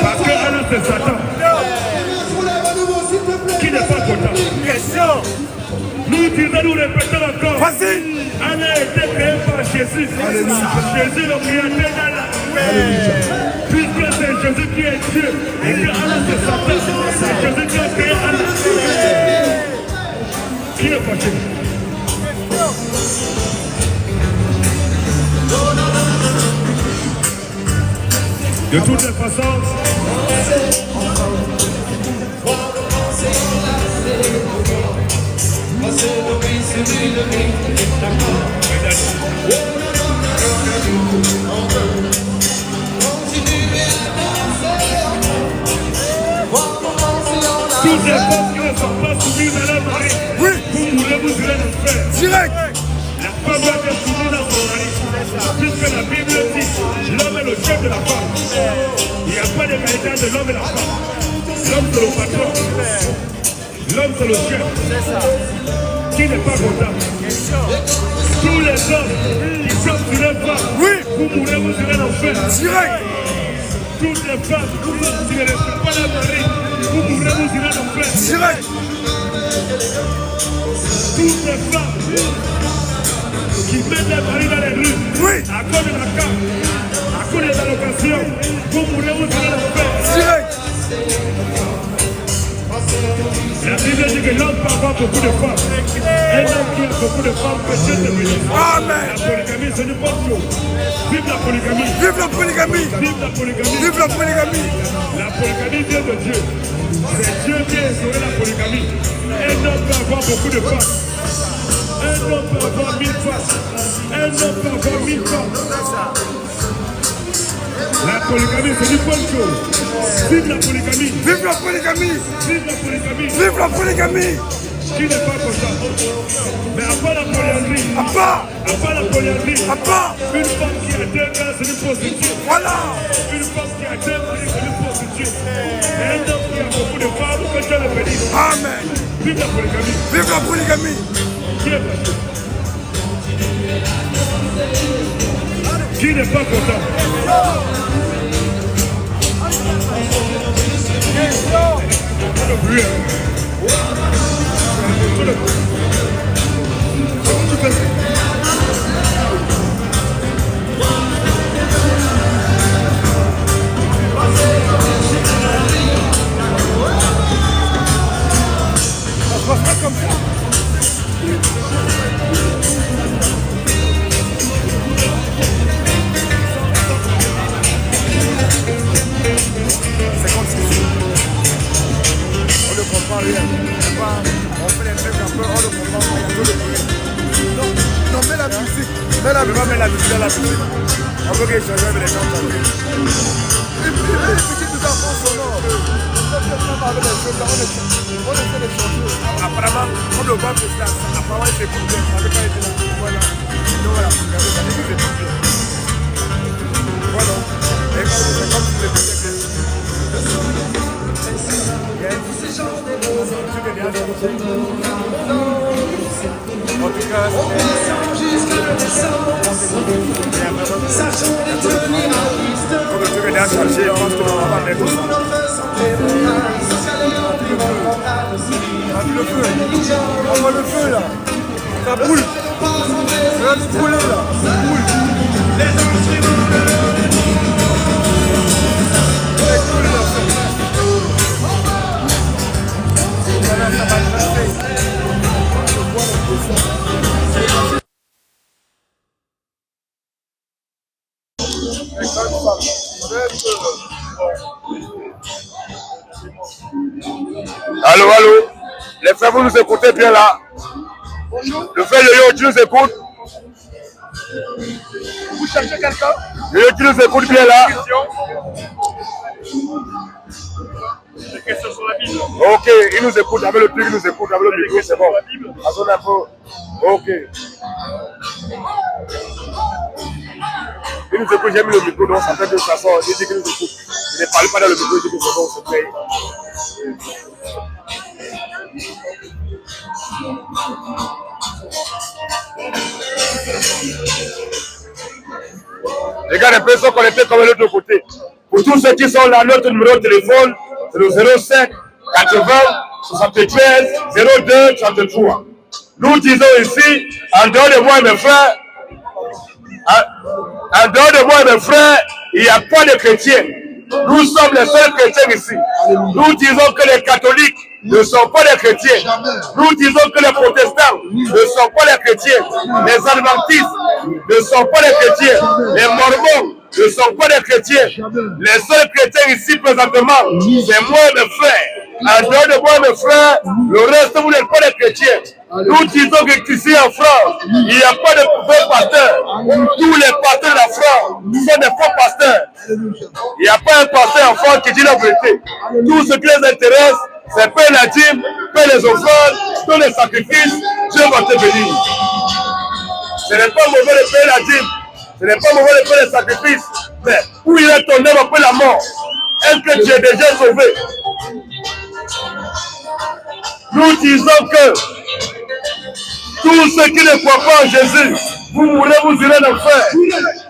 Parce que Allah c'est Satan. Qui n'est pas content? Question. Nous disons, nous répétons encore. Vas-y. Allah a été créé par Jésus. Jésus le créateur d'Allah. Puisque c'est Jésus qui est Dieu et que Allah c'est Satan, c'est Jésus qui a créé Allah. Qui est fâché? De toutes les façons, toutes les femmes qui ne sont pas soumises à leur mari, Oui. vous voulez vous tirer l'enfer. Direct. La femme doit être soumise à son mari, puisque la Bible dit l'homme est le chef de la femme. Il n'y a pas d'égalité entre l'homme et la femme. L'homme c'est le patron. L'homme c'est le chef. Qui n'est pas content? Tous les hommes qui sont sur les femmes, Oui. vous mourrez, vous irez l'enfer. Direct. Toutes les femmes qui ne respectent pas leur mari, vous mourrez, vous irez l'enfer. Direct. Toutes les femmes qui mettent leur mari dans les rues, Oui. à cause de la carte, à cause des allocations, vous mourrez, vous irez l'enfer. Direct. beaucoup de femmes. Un homme qui a beaucoup de femmes, que Dieu te bénisse. Amen. La polygamie, c'est une bonne chose. Vive la polygamie. Vive la polygamie. Vive la polygamie. Vive la polygamie. La polygamie vient de Dieu. C'est Dieu qui a instauré la polygamie. Un homme peut avoir beaucoup de femmes. Un homme peut avoir 1000 femmes. Un homme peut avoir 1000 femmes. La polygamie, c'est une bonne chose. Vive la polygamie. Vive la polygamie. Vive la polygamie. Vive la polygamie. Qui n'est pas content. Mais à part la polyandrie. À part. À part la polyandrie. À part. Une femme qui a 2 gars, c'est une prostituée. Voilà. Une femme qui a 2 maris, c'est une prostituée. Et un homme qui a beaucoup de femmes, que Dieu le bénisse. Amen. Vive la polygamie. Vive la polygamie. Qui est fâché? Qui n'est pas content? Pas de bruit, hein. Comment tu fais ça? Ça se passe pas comme ça. C'est comme si on ne comprend rien. On fait des trucs un peu, on ne comprend rien. Non, mets la musique. Mets la musique dans la musique. On veut échanger avec les gens. Et puis, tout en fond sonore. On essaie de changer. Apparemment, on ne voit que ça. Apparemment, il s'écoute bien. Avec un été, voilà. Voilà. Voilà. Et c'est comme si c'était en tout cas, on voit le feu là, ça brûle, ça va brûler là, ça brûle. Allô, allô. Les frères, vous nous écoutez bien là. Le frère Yoyo, tu nous écoutes. Vous cherchez quelqu'un? Yoyo, tu nous écoutes bien là. Des questions sur la Bible. Ok, il nous écoute avec le truc, il nous écoute avec le micro, c'est bon. Attends un peu. Ok. Il nous écoute, j'ai mis le micro, donc ça fait de toute façon, il dit qu'il nous écoute. Il ne parle pas dans le micro, il dit que c'est bon, c'est prêt. Les gars, les personnes sont connectées comme de l'autre côté. Pour tous ceux qui sont là, notre numéro de téléphone, c'est le 05 80 73 02 33. Nous disons ici, en dehors de moi et mes frères, en dehors de moi et mes frères, il n'y a pas de chrétiens. Nous sommes les seuls chrétiens ici. Nous disons que les catholiques ne sont pas des chrétiens. Nous disons que les protestants ne sont pas des chrétiens. Les adventistes ne sont pas des chrétiens. Les mormons ne sont pas des chrétiens. Les seuls chrétiens ici présentement, c'est moi et mes frères. En dehors de moi et mes frères, le reste, vous n'êtes pas des chrétiens. Nous disons qu'ici en France, il n'y a pas de faux pasteurs. Tous les pasteurs de la France sont des faux pasteurs. Il n'y a pas un pasteur en France qui dit la vérité. Tout ce qui les intéresse, c'est payer la dîme, payer les offrandes, tous les sacrifices. Dieu va te bénir. Ce n'est pas mauvais de payer la dîme. Ce n'est pas mauvais de payer les sacrifices. Mais où il est ton âme après la mort? Est-ce que tu es déjà sauvé? Nous disons que tous ceux qui ne croient pas en Jésus, vous mourrez, vous irez en enfer.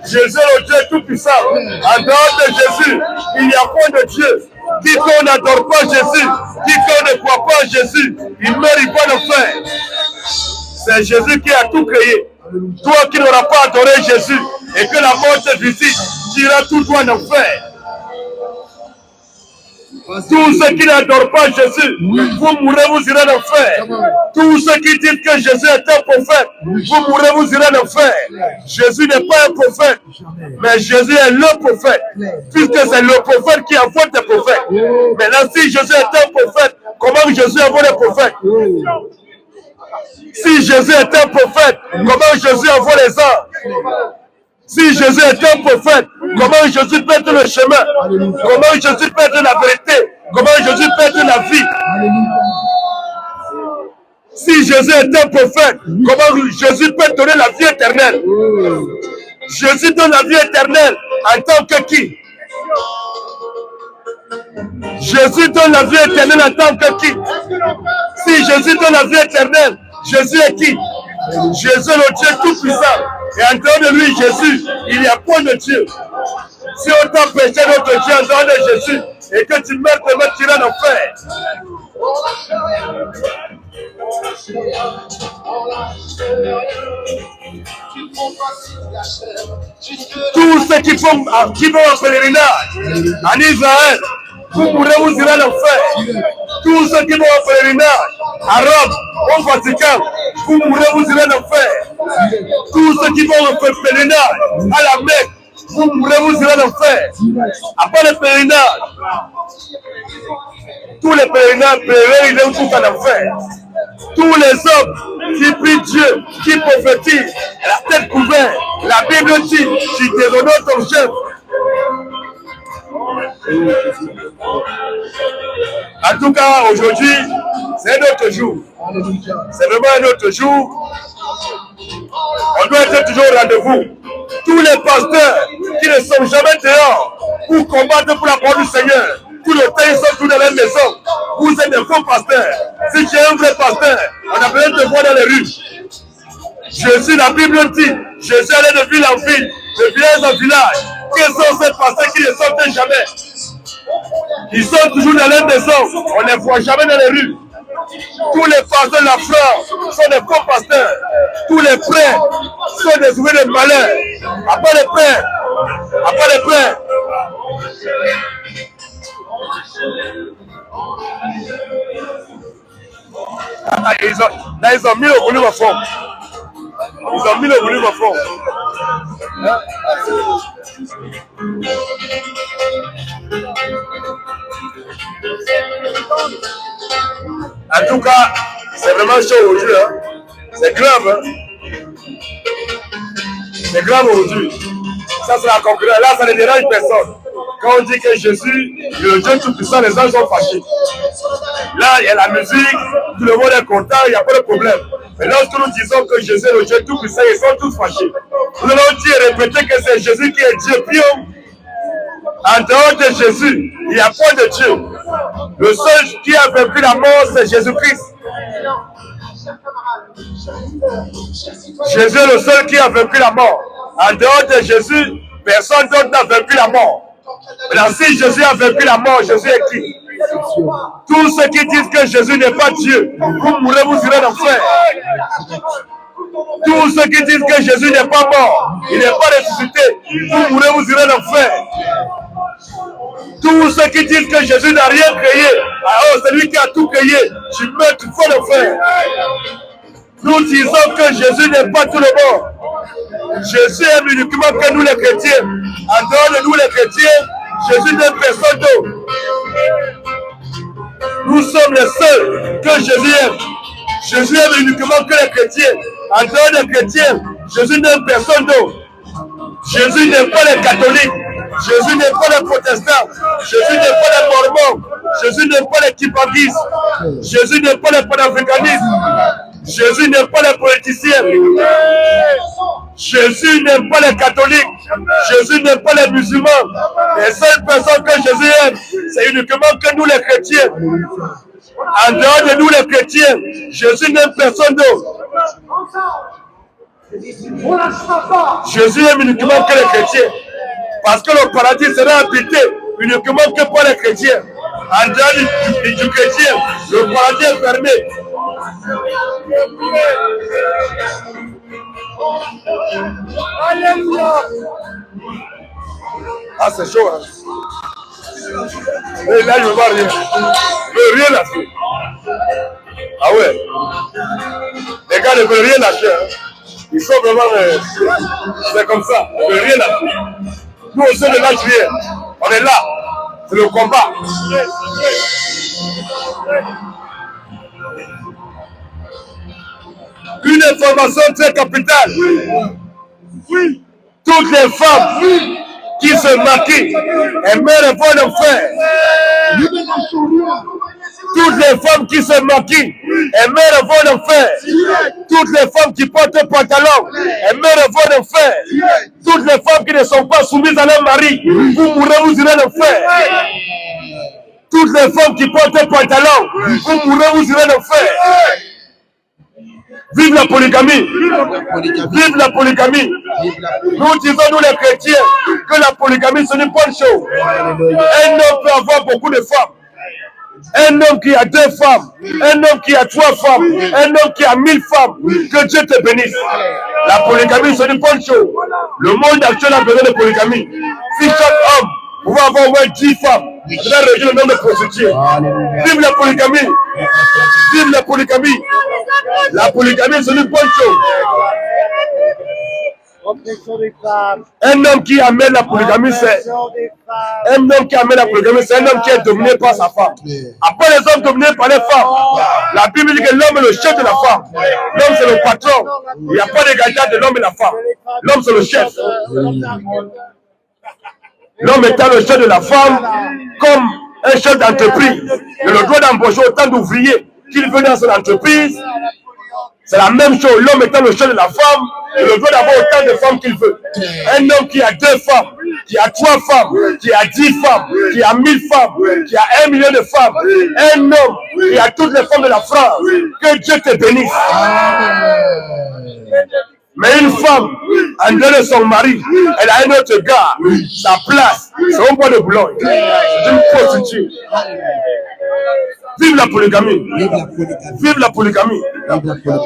Jésus est le Dieu tout-puissant. En dehors de Jésus, il n'y a point de Dieu. Quiconque n'adore pas Jésus, quiconque ne croit pas en Jésus, il ne mérite pas d'enfer. C'est Jésus qui a tout créé. Toi qui n'auras pas adoré Jésus et que la mort te visite, tu iras tout droit en enfer. Tous ceux qui n'adorent pas Jésus, vous mourrez, vous irez en enfer. Tous ceux qui disent que Jésus est un prophète, vous mourrez, vous irez en enfer. Jésus n'est pas un prophète, mais Jésus est le prophète, puisque c'est le prophète qui envoie des prophètes. Maintenant, si Jésus est un prophète, comment Jésus envoie des prophètes? Si Jésus est un prophète, comment Jésus envoie les anges? Si Jésus est un prophète, comment Jésus pète le chemin? Comment Jésus pète la vérité? Comment Jésus pète la vie? Si Jésus est un prophète, comment Jésus peut donner la vie éternelle? Jésus donne la vie éternelle en tant que qui? Jésus donne la vie éternelle en tant que qui? Si Jésus donne la vie éternelle, Jésus est qui? Jésus est le Dieu tout-puissant. Et en dehors de lui, Jésus, il n'y a point de Dieu. Si on t'a péché notre Dieu en dehors de Jésus, et que tu meurs, tu iras en enfer. Tous ceux qui vont en pèlerinage en Israël, vous mourrez, vous irez en enfer. Tous ceux qui vont en pèlerinage à Rome, au Vatican, vous mourrez, vous irez en enfer. Tous ceux qui vont en pèlerinage à la Mecque, vous mourrez, vous irez en enfer. Après le pèlerinage, tous les pèlerins ils vont tous en enfer. Tous les hommes qui prient Dieu, qui prophétisent, la tête couverte, la Bible dit, tu déshonores ton chef. En tout cas, aujourd'hui, c'est un autre jour. C'est vraiment un autre jour. On doit être toujours au rendez-vous. Tous les pasteurs qui ne sont jamais dehors pour combattre pour la parole du Seigneur, tout le temps ils sont tous dans la maison. Vous êtes des faux pasteurs. Si tu es un vrai pasteur, on a besoin de te voir dans les rues. Jésus, la Bible dit, Jésus allait de ville en ville, de village en village. Quels sont ces pasteurs qui ne sortent jamais? Ils sont toujours dans les maisons. On ne les voit jamais dans les rues. Tous les pasteurs de la France sont des faux pasteurs. Tous les prêtres sont des ouvriers de malheur. Après les prêtres, ils ont mis le volume à fond. Ils ont mis le volume à fond. En tout cas, c'est vraiment chaud aujourd'hui. Hein? C'est grave. Hein? C'est grave aujourd'hui. Ça, c'est la concurrence. Là, ça ne dérange personne. Quand on dit que Jésus, le Dieu tout-puissant, les anges sont fâchés. Là, il y a la musique, tout le monde est content, il n'y a pas de problème. Mais lorsque nous disons que Jésus est le Dieu tout-puissant, ils sont tous fâchés. Nous allons dire et répéter que c'est Jésus qui est Dieu. Puis en dehors de Jésus, il n'y a pas de Dieu. Le seul qui a vaincu la mort, c'est Jésus-Christ. Jésus est le seul qui a vaincu la mort. En dehors de Jésus, personne d'autre n'a vaincu la mort. Maintenant, si Jésus a vaincu la mort, Jésus est qui? Tous ceux qui disent que Jésus n'est pas Dieu, vous mourrez, vous irez en enfer. Tous ceux qui disent que Jésus n'est pas mort, il n'est pas ressuscité, vous mourrez, vous irez en enfer. Tous ceux qui disent que Jésus n'a rien créé, alors c'est lui qui a tout créé, tu meurs, tu faut le faire. Nous disons que Jésus n'est pas tout le monde. Jésus aime uniquement que nous les chrétiens. En dehors de nous les chrétiens, Jésus n'aime personne d'autre. Nous sommes les seuls que Jésus aime. Jésus aime uniquement que les chrétiens. En dehors des chrétiens, Jésus n'aime personne d'autre. Jésus n'aime pas les catholiques. Jésus n'aime pas les protestants. Jésus n'aime pas les mormons. Jésus n'aime pas les kipagistes. Jésus n'aime pas les panafricanistes. Jésus n'aime pas les politiciens. Jésus n'aime pas les catholiques. Jésus n'aime pas les musulmans. Les seules personnes que Jésus aime, c'est uniquement que nous les chrétiens. En dehors de nous les chrétiens, Jésus n'aime personne d'autre. Jésus aime uniquement que les chrétiens. Parce que le paradis sera habité uniquement que par les chrétiens. En dehors du chrétien, le paradis est fermé. Alléluia. Ah, c'est chaud, hein? Et là, je ne vois rien. Je ne veux rien lâcher. Ah ouais. Les gars ne veulent rien lâcher. Hein. Ils sont vraiment... c'est comme ça. Ils ne veulent rien lâcher. Nous aussi, on ne lâche rien. On est là. C'est le combat. Une information très capitale. Oui. Toutes les femmes qui se maquillent et meurent vont le faire. Toutes les femmes qui se maquillent et meurent vont le faire. Toutes les femmes qui portent un pantalon et meurent vont le faire. Toutes les femmes qui ne sont pas soumises à leur mari, vous mourrez, vous irez le faire. Toutes les femmes qui portent un pantalon, vous mourrez, vous irez le faire. Vive la polygamie! Vive la polygamie! Nous disons, nous les chrétiens, que la polygamie, ce n'est pas une chose. Un homme peut avoir beaucoup de femmes. Un homme qui a 2 femmes, un homme qui a 3 femmes, un homme qui a 1000 femmes, que Dieu te bénisse. La polygamie, ce n'est pas une chose. Le monde actuel a besoin de polygamie. Si chaque homme pouvait avoir au moins 10 femmes, ça va réduire le nombre de prostituées. Vive la polygamie! Vive la polygamie! La polygamie, ce n'est pas une chose. Un homme qui amène la polygamie, c'est un homme qui amène la polygamie, c'est un homme qui est dominé par sa femme. Après les hommes dominés par les femmes, la Bible dit que l'homme est le chef de la femme. L'homme c'est le patron. Il n'y a pas d'égalité de l'homme et la femme. L'homme c'est le chef. L'homme étant le chef de la femme, comme un chef d'entreprise, il a le droit d'embaucher autant d'ouvriers qu'il veut dans son entreprise. C'est la même chose. L'homme étant le chef de la femme, il a le droit d'avoir autant de femmes qu'il veut. Un homme qui a 2 femmes, qui a 3 femmes, qui a 10 femmes, qui a 1000 femmes, qui a 1 million de femmes. Un homme qui a toutes les femmes de la France. Que Dieu te bénisse. Mais une femme, en dehors de son mari, elle a un autre gars, sa place, c'est un bois de Boulogne. C'est une prostituée. Vive la polygamie. Vive la polygamie.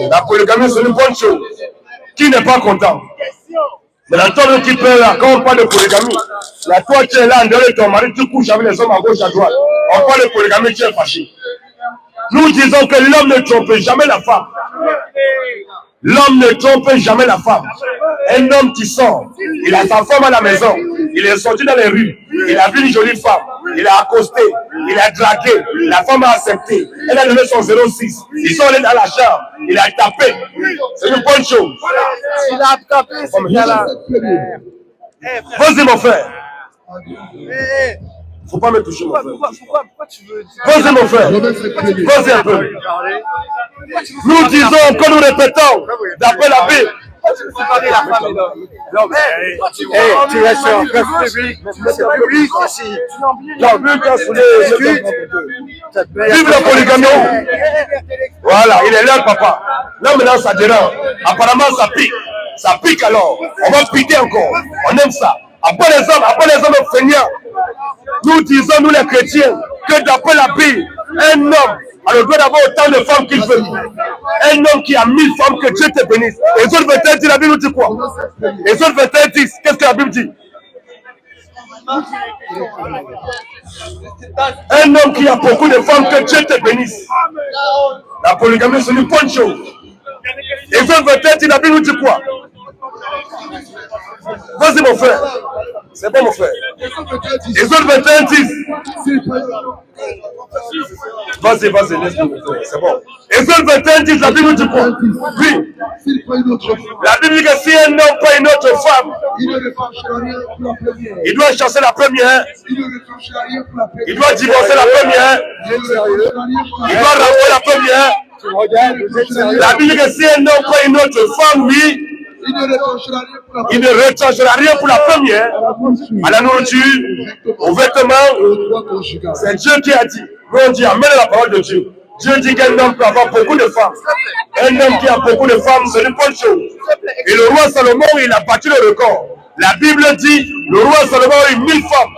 La polygamie, c'est une bonne chose. Qui n'est pas content? Mais la toi qui peut là, quand on parle de polygamie, la toi qui est là, en dehors de ton mari, tu couches avec les hommes à gauche, à droite. On parle de polygamie, tu es fâché. Nous disons que l'homme ne trompe jamais la femme. L'homme ne trompe jamais la femme. Un homme qui sort, il a sa femme à la maison, il est sorti dans les rues, il a vu une jolie femme, il a accosté, il a dragué, la femme a accepté, elle a donné son 06, ils sont allés dans la chambre, il a tapé. C'est une bonne chose. Il a tapé, c'est là. Vas-y mon frère. Faut pas me toucher mon frère. Pourquoi tu veux dire? Vas-y mon frère. Vas-y un peu. Nous disons, quand nous répétons, d'après la Bible. Tu restes sur un public. C'est public aussi. Vive la polygamie. Voilà, il est là, papa. Là maintenant, ça dérange. Apparemment, ça pique. Ça pique alors. On va piquer encore. On aime ça. Après les hommes feignants. Nous disons, nous les chrétiens, que d'après la Bible, un homme a le droit d'avoir autant de femmes qu'il veut. Un homme qui a 1000 femmes, que Dieu te bénisse. Et les autres 21 disent, la Bible dit quoi? Les autres 21 disent, qu'est-ce que la Bible dit? Un homme qui a beaucoup de femmes, que Dieu te bénisse. La polygamie, c'est une bonne chose. Les autres 21 disent, la Bible dit quoi? Vas-y mon frère. C'est bon mon frère. Les autres 21 disent. Vas-y, laisse-moi. C'est bon. Les autres 21 disent, la Bible dit quoi? Oui. La Bible dit que si un homme prend une autre femme, il doit chasser la première. Il doit divorcer la première. Il doit rappeler la première. La Bible dit que si un homme prend une autre femme, oui, il ne retranchera rien pour la première, à la nourriture, aux vêtements. C'est Dieu qui a dit. Nous on dit amen à la parole de Dieu. Dieu dit qu'un homme peut avoir beaucoup de femmes. Un homme qui a beaucoup de femmes, c'est une bonne chose. Et le roi Salomon, il a battu le record. La Bible dit, le roi Salomon a eu 1000 femmes.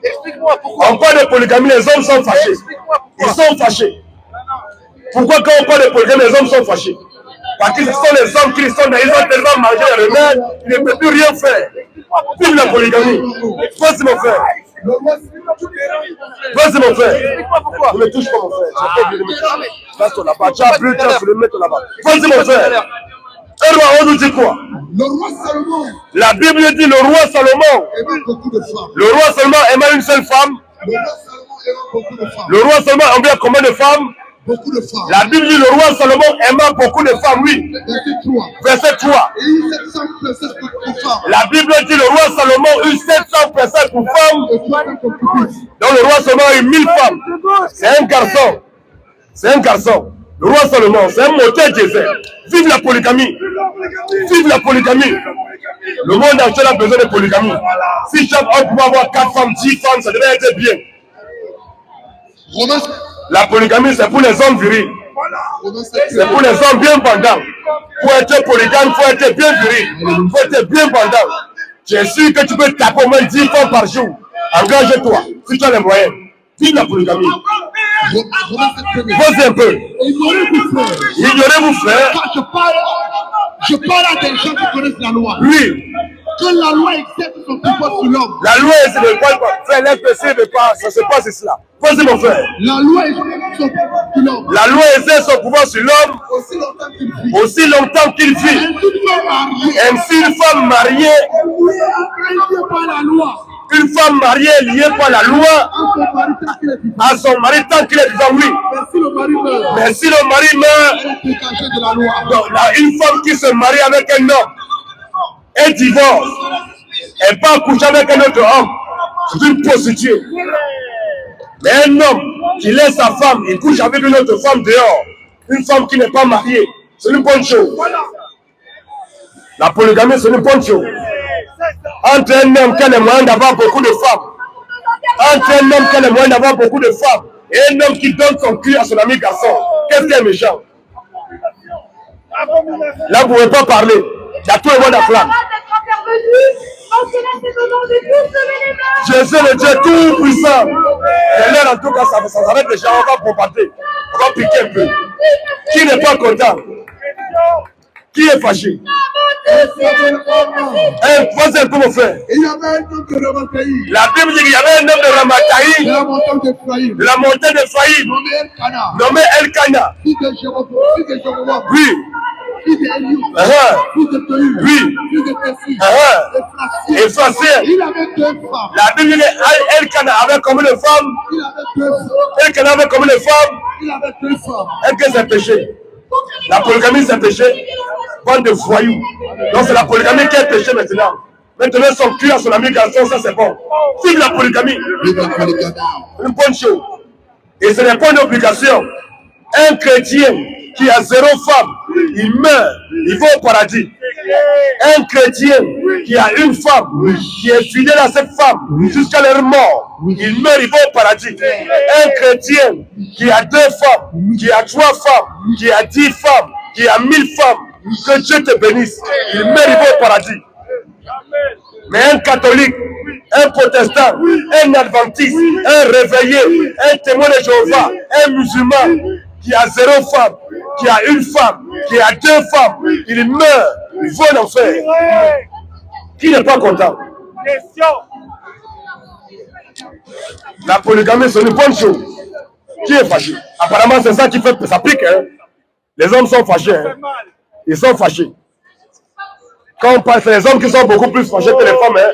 Explique-moi pourquoi. On parle de polygamie, les hommes sont fâchés. Ils sont fâchés. Pourquoi quand on parle de polygamie, les hommes sont fâchés? Parce que ce sont les hommes qui sont là, ils ont tellement mangé les remèdes, ils ne peuvent plus rien faire. Vive la polygamie. Vas-y mon frère. Vas-y mon frère. Ne me touche pas mon frère. Tu n'as pas oublié de me toucher. Là, ton là-bas. Tu as plus de temps, tu le mets ton là-bas. Vas-y mon frère. Et roi, on nous dit quoi? Le roi Salomon La Bible dit le roi Salomon. aimait beaucoup de femmes. Le roi Salomon aimait une seule femme. Le roi Salomon aimait beaucoup de femmes. Le roi Salomon aimait combien de femmes? Beaucoup de femmes. La Bible dit le roi Salomon aimait beaucoup de femmes, oui. Verset 3. Verset 3. Et il 700 princesses pour femmes. La Bible dit le roi Salomon eut 700 personnes pour femmes. Et 300 concubines. Donc le roi Salomon a eu 1000 femmes. C'est un garçon. C'est un garçon. Le roi Salomon, c'est un moteur diesel. Vive la polygamie. Vive la polygamie. Le monde entier a besoin de polygamie. Si chaque homme pouvait avoir 4 femmes, 10 femmes, ça devrait être bien. Romains, La polygamie, c'est pour les hommes virils. C'est pour les hommes bien bandants. Pour être polygame, il faut être bien viril. Il faut être bien bandant. Tu es sûr que tu peux taper au moins 10 femmes par jour. Engage-toi, si tu as les moyens. Vive la polygamie. Posez un peu. Ignorez-vous, frère. Je parle à des gens qui connaissent la loi. Oui. Que la loi exerce son pouvoir sur l'homme. La loi est le quoi? Frère, l'FPC ne pas. Ça se passe cela. Posez mon frère. La loi exerce son pouvoir sur l'homme. La loi exerce son pouvoir sur l'homme Aussi longtemps qu'il vit. aussi longtemps qu'il vit. Ainsi, une femme mariée Ainsi, une femme mariée, par la loi. une femme mariée liée par la loi À son mari tant qu'il est vivant. à son mari tant qu'il est vivant, oui. Mais si le mari meurt, Mais si le mari meurt, elle est dégagée de la loi. donc, là, une femme qui se marie avec un homme et divorce, elle pas coucher avec un autre homme, c'est une prostituée. Mais un homme qui laisse sa femme, il couche avec une autre femme dehors, une femme qui n'est pas mariée, c'est une bonne chose. La polygamie, c'est une bonne chose. Entre un homme qui a les moyens d'avoir beaucoup de femmes, entre un homme qui a les moyens d'avoir beaucoup de femmes, et un homme qui donne son cul à son ami garçon, qu'est-ce qui est méchant? Là, vous ne pouvez pas parler. Il y a tout le monde à flamme. Jésus le Dieu tout puissant. Et là, en tout cas, ça s'arrête déjà. On va bombarder. On va piquer un peu. Qui n'est pas content? Qui est fâché? Vas-y un peu, mon frère. Et il y avait un homme de Ramataï, La Bible dit qu'il y avait un homme de Ramataï, de la montagne d'Ephraïm, de la montagne d'Ephraïm, nommé Elkana, nommé Elkana. fils de Jéroboam, Oui. fils d'Eliou, Uh-huh. fils de Tohu, Oui. fils de Tessie, Uh-huh. Et Fracien. Il avait 2 femmes. La Bible dit qu'Elkana avait combien de femmes? Il avait 2 femmes. Elkana avait combien de femmes? Il avait 2 femmes. Est-ce que c'est péché? La polygamie, c'est péché. Bande de voyous. Donc, c'est la polygamie qui est péché maintenant. Maintenant, son cul à son ami garçon, ça c'est bon. Vive la polygamie. Une bonne chose. Et ce n'est pas une obligation. Un chrétien qui a 0 femme, il meurt, il va au paradis. Un chrétien qui a une femme, qui est fidèle à cette femme jusqu'à leur mort, il meurt, il va au paradis. Un chrétien qui a 2 femmes, qui a 3 femmes, qui a 10 femmes, qui a 1000 femmes, que Dieu te bénisse, il meurt, il va au paradis. Mais un catholique, un protestant, un adventiste, un réveillé, un témoin de Jéhovah, un musulman qui a 0 femme, qui a une femme, qui a 2 femmes, il meurt, il va en enfer. Qui n'est pas content? La polygamie, c'est une bonne chose. Qui est fâché? Apparemment, c'est ça qui fait que ça pique. Hein? Les hommes sont fâchés. Hein? Ils sont fâchés. Quand on parle, c'est les hommes qui sont beaucoup plus fâchés que les femmes. Hein?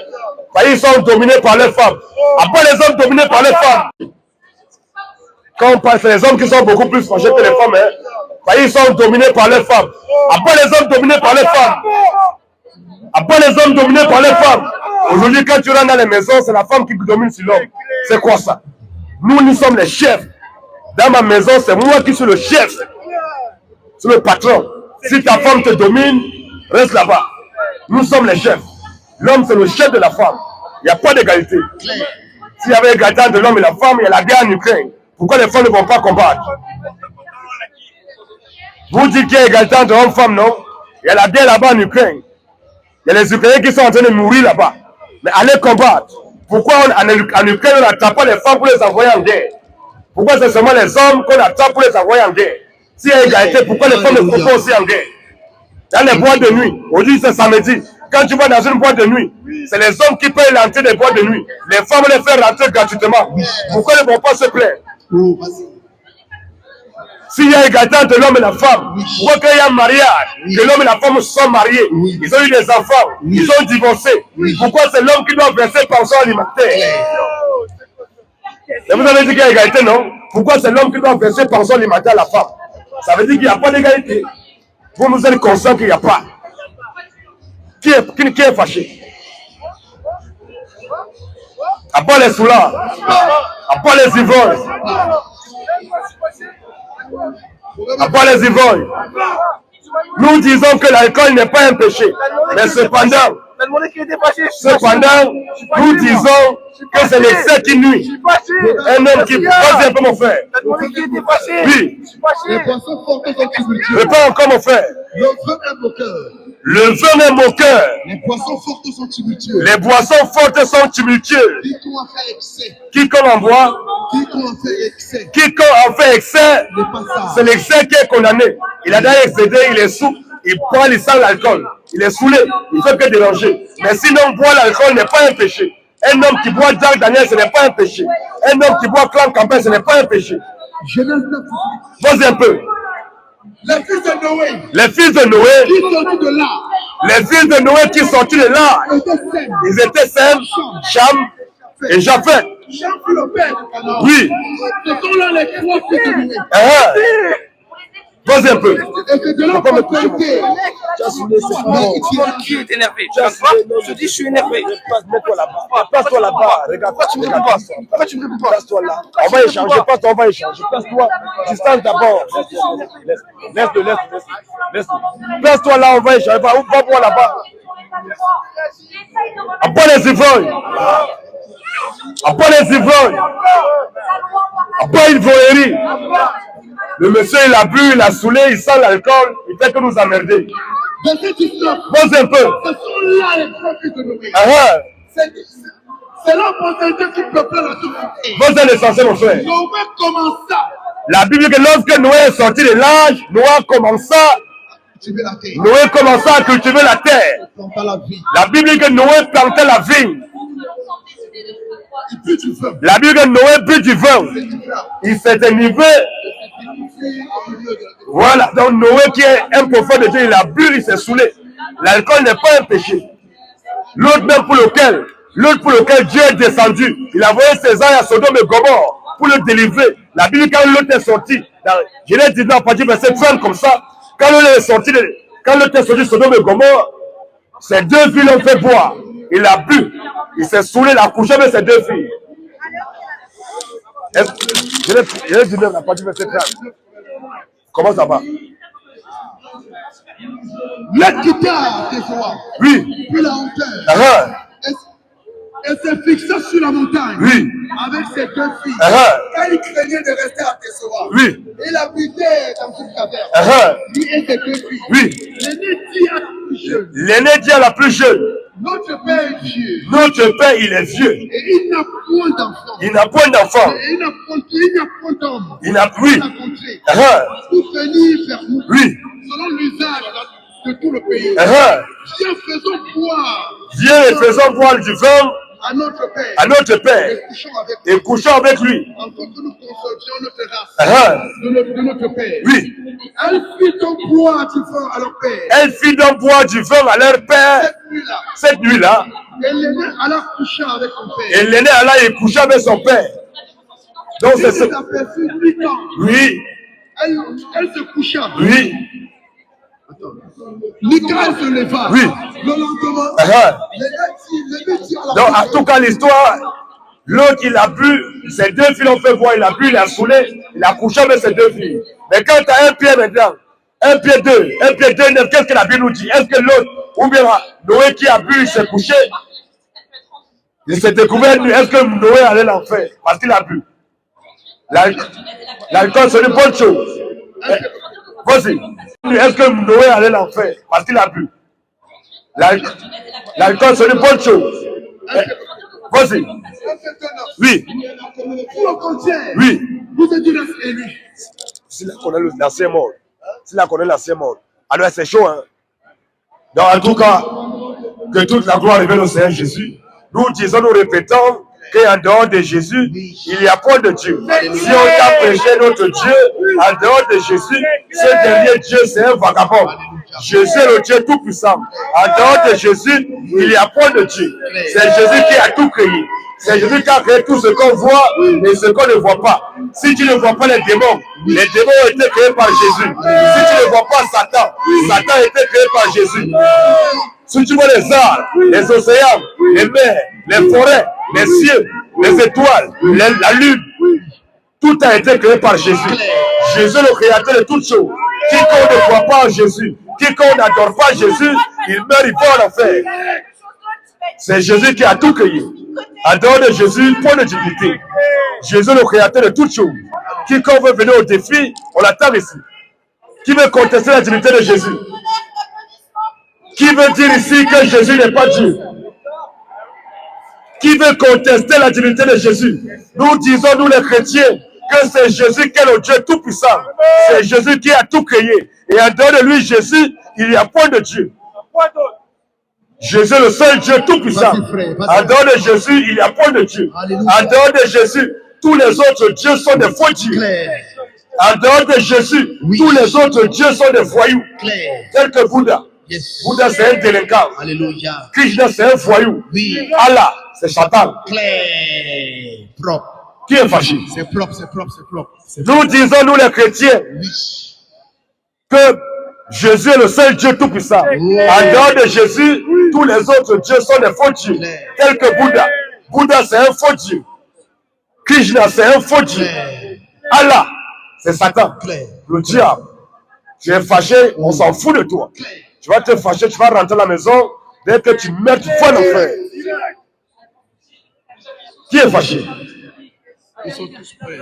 Ils sont dominés par les femmes. Après, les hommes dominés par les femmes. Quand on parle, c'est les hommes qui sont beaucoup plus fâchés que les femmes. Hein? Ils sont dominés par les femmes. Après, les hommes dominés par les femmes. Après, les hommes dominés par les femmes. Aujourd'hui, quand tu rentres dans les maisons, c'est la femme qui domine sur l'homme. C'est quoi ça? Nous sommes les chefs. Dans ma maison, c'est moi qui suis le chef. C'est le patron. Si ta femme te domine, reste là-bas. Nous sommes les chefs. L'homme, c'est le chef de la femme. Il n'y a pas d'égalité. S'il y avait égalité entre l'homme et la femme, il y a la guerre en Ukraine. Pourquoi les femmes ne vont pas combattre? Vous dites qu'il y a égalité entre hommes et femmes, non? Il y a la guerre là-bas en Ukraine. Il y a les Ukrainiens qui sont en train de mourir là-bas. Mais allez combattre. Pourquoi en Ukraine, on n'attaque pas les femmes pour les envoyer en guerre? Pourquoi c'est seulement les hommes qu'on attaque pour les envoyer en guerre? S'il y a égalité, pourquoi les femmes ne font pas aussi en guerre? Dans les boîtes de nuit, aujourd'hui c'est samedi, Quand tu vas dans une boîte de nuit, c'est les hommes qui payent l'entrée des boîtes de nuit. Les femmes les font rentrer gratuitement. Pourquoi ils ne vont pas se plaindre? S'il y a égalité entre l'homme et la femme, pourquoi qu'il y a un mariage, que l'homme et la femme se sont mariés, ils ont eu des enfants, ils ont divorcé, pourquoi c'est l'homme qui doit verser pension alimentaire? Et vous avez dit qu'il y a égalité, non? Pourquoi c'est l'homme qui doit verser pension alimentaire à la femme? Ça veut dire qu'il n'y a pas d'égalité. Vous nous êtes conscients qu'il n'y a pas. Qui est fâché? À part les soulards, à part les ivrognes, à part les ivrognes, nous disons que l'alcool n'est pas un péché. Mais cependant, nous disons que c'est l'excès qui nuit. Un homme qui... Vas-y un peu mon frère. Oui. Réponds encore mon frère. Le vin est moqueur. Les boissons fortes sont tumultueuses. Les boissons fortes sont tumultueuses. Quiconque en boit, quiconque en fait excès, c'est l'excès qui est condamné. Il a déjà excédé, il est sous, il prend, il sent l'alcool. Il est saoulé, il ne fait que déranger. Mais sinon, boire l'alcool n'est pas un péché. Un homme qui boit Jack Daniel, ce n'est pas un péché. Un homme qui boit Clan Campbell, ce n'est pas un péché. Vas-y un peu. Les fils de Noé. Les fils de Noé. Qui sortent de là. Les fils de Noé qui sortent de là. Ils étaient Sem, Cham et Japheth. Cham fut le père de Canaan. Oui. Ce sont là les trois fils de Noé. Vas-y un peu. Et c'est de leur prospérité. Qui est énervé? Je dis, je suis énervé. Mets-toi là-bas. Passe-toi là-bas. Regarde. Pourquoi tu me réponds pas? Pourquoi tu me réponds pas? Passe-toi là. On va échanger. Passe-toi, on va échanger. Passe-toi. Distance d'abord. Laisse-le. Passe-toi là, on va échanger. Va voir là-bas. Après les ivrognes. Après les ivrognes. Après une volerie. Le monsieur, il a bu, il a saoulé, il sent l'alcool, il fait que nous emmerder. Pose un peu. Ce sont là les trois fils de Noé. C'est leur prospérité qui peuple la société. Pose un essentiel, mon frère. Noé commença. La Bible dit que lorsque Noé est sorti de l'âge, Noé commença à cultiver la terre. La Bible dit que Noé plantait la vigne. La Bible dit que Noé but du vin. Il s'est énivé. Voilà, donc Noé qui est un prophète de Dieu, il a bu, il s'est saoulé. L'alcool n'est pas un péché. L'autre même pour lequel Dieu est descendu, il a envoyé ses anges à Sodome et Gomorrhe pour le délivrer. La Bible, quand l'autre est sorti, dans Genèse 19, partie verset 30 comme ça, quand l'autre est sorti de Sodome et Gomorrhe, ces deux filles l'ont fait boire. Il a bu, il s'est saoulé, il a couché avec ses deux filles. Genèse 19, la partie verset 30. Comment ça va? L'être quitta Thésoa. Oui. Puis la hauteur. Et s'est fixé sur la montagne. Oui. Avec ses deux filles. Quand il craignait de rester à Thésoa. Oui. Il habitait dans une caverne. Lui et ses deux filles. Oui. L'aîné dit à la plus jeune. L'aîné dit à la plus jeune. Notre père est vieux. Notre père, il est vieux. Et il n'a point d'enfant. Il n'a point d'enfant. Et il n'a point d'homme. Il n'a plus. Pour venir vers nous. Oui. Selon l'usage de tout le pays. Viens et faisons boire du vin à notre père. Et couchons avec lui. En tant que nous conservions notre race de notre père. Oui. Elle fit donc boire du vin à leur père. Elle fit donc boire du vin à leur père cette nuit-là. Et l'aîné alla coucher avec son père. Et l'aîné alla y coucher avec son père. Donc c'est ça. Oui. Elle se coucha. Oui. Michael se leva. Oui. Le lendemain. Donc, en tout cas, l'histoire, l'autre, il a bu, ses deux filles l'ont fait voir, il a bu, il a saoulé, il a couché avec ses deux filles. Mais quand tu as un pied maintenant, un pied deux, neuf, qu'est-ce que la Bible nous dit? Est-ce que l'autre, ou bien Noé qui a bu, il s'est couché, il s'est découvert nu, est-ce que Noé allait l'enfer? Parce qu'il a bu. L'alcool, c'est une bonne chose. Vas-y. Est-ce que Noé allait l'enfer? Parce qu'il a bu. L'alcool, c'est une bonne chose. Vas-y. Oui. Oui. Vous êtes élu. S'il connaît l'ancien monde, alors c'est chaud, hein. Donc, en tout cas, Que toute la gloire revienne au Seigneur Jésus. Nous disons, nous répétons qu'en dehors de Jésus, il n'y a point de Dieu. Si on a prêché notre Dieu, en dehors de Jésus, ce dernier Dieu, c'est un vagabond. Jésus est le Dieu tout-puissant. En dehors de Jésus, il n'y a point de Dieu. C'est Jésus qui a tout créé. C'est Jésus qui a créé tout ce qu'on voit et ce qu'on ne voit pas. Si tu ne vois pas les démons ont été créés par Jésus. Si tu ne vois pas Satan, Satan a été créé par Jésus. Si tu vois les arbres, les océans, les mers, les forêts, les cieux, les étoiles, la lune, tout a été créé par Jésus. Jésus est le créateur de toutes choses. Quiconque ne croit pas en Jésus, quiconque n'adore pas Jésus, il meurt, il va en enfer. C'est Jésus qui a tout créé. En dehors de Jésus, point de divinité. Jésus est le créateur de toutes choses. Quiconque veut venir au défi, on l'attend ici. Qui veut contester la divinité de Jésus? Qui veut dire ici que Jésus n'est pas Dieu? Qui veut contester la divinité de Jésus? Nous disons, nous les chrétiens, que c'est Jésus qui est le Dieu tout-puissant. C'est Jésus qui a tout créé. Et en dehors de lui, Jésus, il n'y a point de Dieu. Jésus est le seul Dieu tout-puissant. En dehors de Jésus, il n'y a point de Dieu. En dehors de Jésus, tous les autres dieux sont des faux dieux. En dehors de Jésus, tous les autres dieux sont des voyous. Tel que Bouddha. Bouddha, c'est un délinquant. Krishna, c'est un voyou. Allah, c'est Satan. Propre. Qui est fâché? C'est propre, c'est propre, c'est propre. Nous disons, nous les chrétiens, que Jésus est le seul Dieu tout-puissant. En dehors de Jésus, tous les autres dieux sont des faux dieux. Tels que Bouddha. Bouddha, c'est un faux dieu. Krishna, c'est un faux dieu. Allah, c'est Satan. Le diable. Tu es fâché, on s'en fout de toi. Tu vas te fâcher, tu vas rentrer à la maison. Dès que tu meurs, tu vas l'enfer. Qui est fâché? Ils sont tous prêts.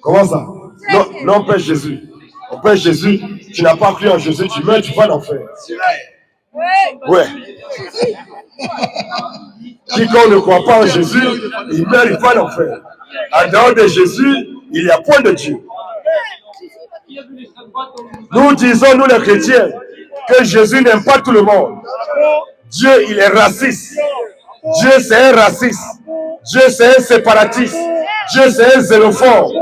Comment ça? Non, Père Jésus. Mon Père Jésus, tu n'as pas cru en Jésus, tu meurs, tu vas l'enfer. Ouais. Quiconque ne croit pas en Jésus, il meurt, il va l'enfer. En dehors de Jésus, il n'y a point de Dieu. Nous disons, nous les chrétiens, que Jésus n'aime pas tout le monde. Dieu, il est raciste. Dieu, c'est un raciste. Dieu, c'est un séparatiste. Dieu, c'est un xénophobe.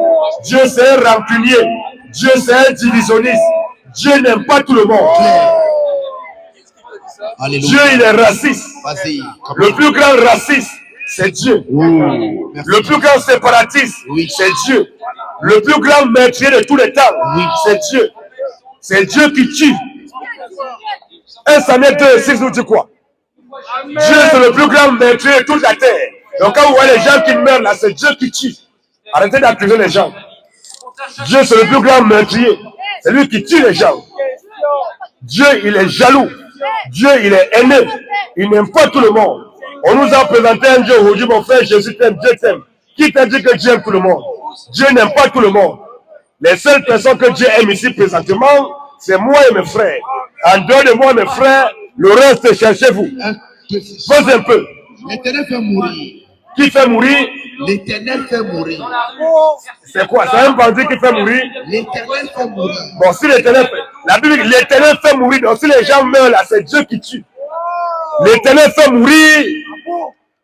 Dieu, c'est un rancunier. Dieu, c'est un divisionniste. Dieu n'aime pas tout le monde. Dieu, il est raciste. Le plus grand raciste, c'est Dieu. Le plus grand séparatiste, c'est Dieu. Le plus grand meurtrier de tous les temps, c'est Dieu. C'est Dieu qui tue. 1 Samuel 2:6 nous dit quoi? Dieu, c'est le plus grand meurtrier de toute la terre. Donc quand vous voyez les gens qui meurent là, c'est Dieu qui tue. Arrêtez d'accuser les gens. Dieu, c'est le plus grand meurtrier. C'est lui qui tue les gens. Dieu, il est jaloux. Dieu, il est haineux. Il n'aime pas tout le monde. On nous a présenté un Dieu aujourd'hui, mon frère, Jésus t'aime, Dieu t'aime. Qui t'a dit que Dieu aime tout le monde? Dieu n'aime pas tout le monde. Les seules personnes que Dieu aime ici présentement, c'est moi et mes frères. En dehors de moi, mes frères, le reste, cherchez-vous. Posez un peu. L'Éternel fait mourir. Qui fait mourir? L'Éternel fait mourir. C'est quoi? C'est un bandit qui fait mourir? L'Éternel fait mourir. Bon, si l'Éternel fait... La Bible dit l'Éternel fait mourir. Donc si les gens meurent là, c'est Dieu qui tue. L'Éternel fait mourir.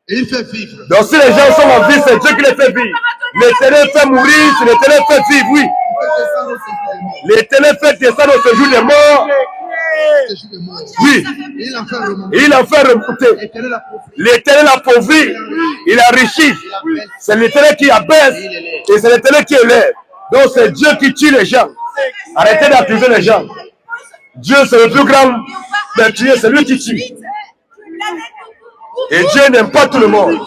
Et il fait vivre. Donc si les gens sont en vie, c'est Dieu qui les fait vivre. L'Éternel fait mourir, c'est l'Éternel fait vivre, oui. L'Éternel fait descendre au séjour des morts. Oui. Il en fait remonter. L'Éternel appauvrit. Il enrichit. C'est l'Éternel qui abaisse et c'est l'Éternel qui élève. Donc c'est Dieu qui tue les gens. Arrêtez d'accuser les gens. Dieu, c'est le plus grand meurtrier, c'est lui qui tue. Et Dieu n'aime pas tout le monde.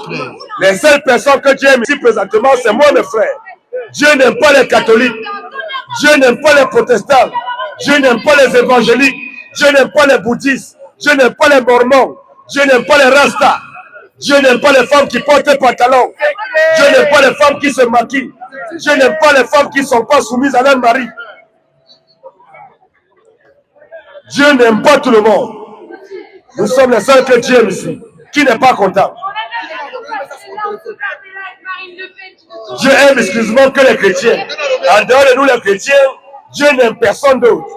Les seules personnes que Dieu aime ici présentement, c'est moi, mes frères. Dieu n'aime pas les catholiques. Dieu n'aime pas les protestants. Dieu n'aime pas les évangéliques. Dieu n'aime pas les bouddhistes. Dieu n'aime pas les mormons. Dieu n'aime pas les rastas. Dieu n'aime pas les femmes qui portent des pantalons. Dieu n'aime pas les femmes qui se maquillent. Dieu n'aime pas les femmes qui ne sont pas soumises à leur mari. Dieu n'aime pas tout le monde. Nous sommes les seuls que Dieu aime ici. Qui n'est pas content? Dieu aime exclusivement que les chrétiens. En dehors de nous les chrétiens, Dieu n'aime personne d'autre.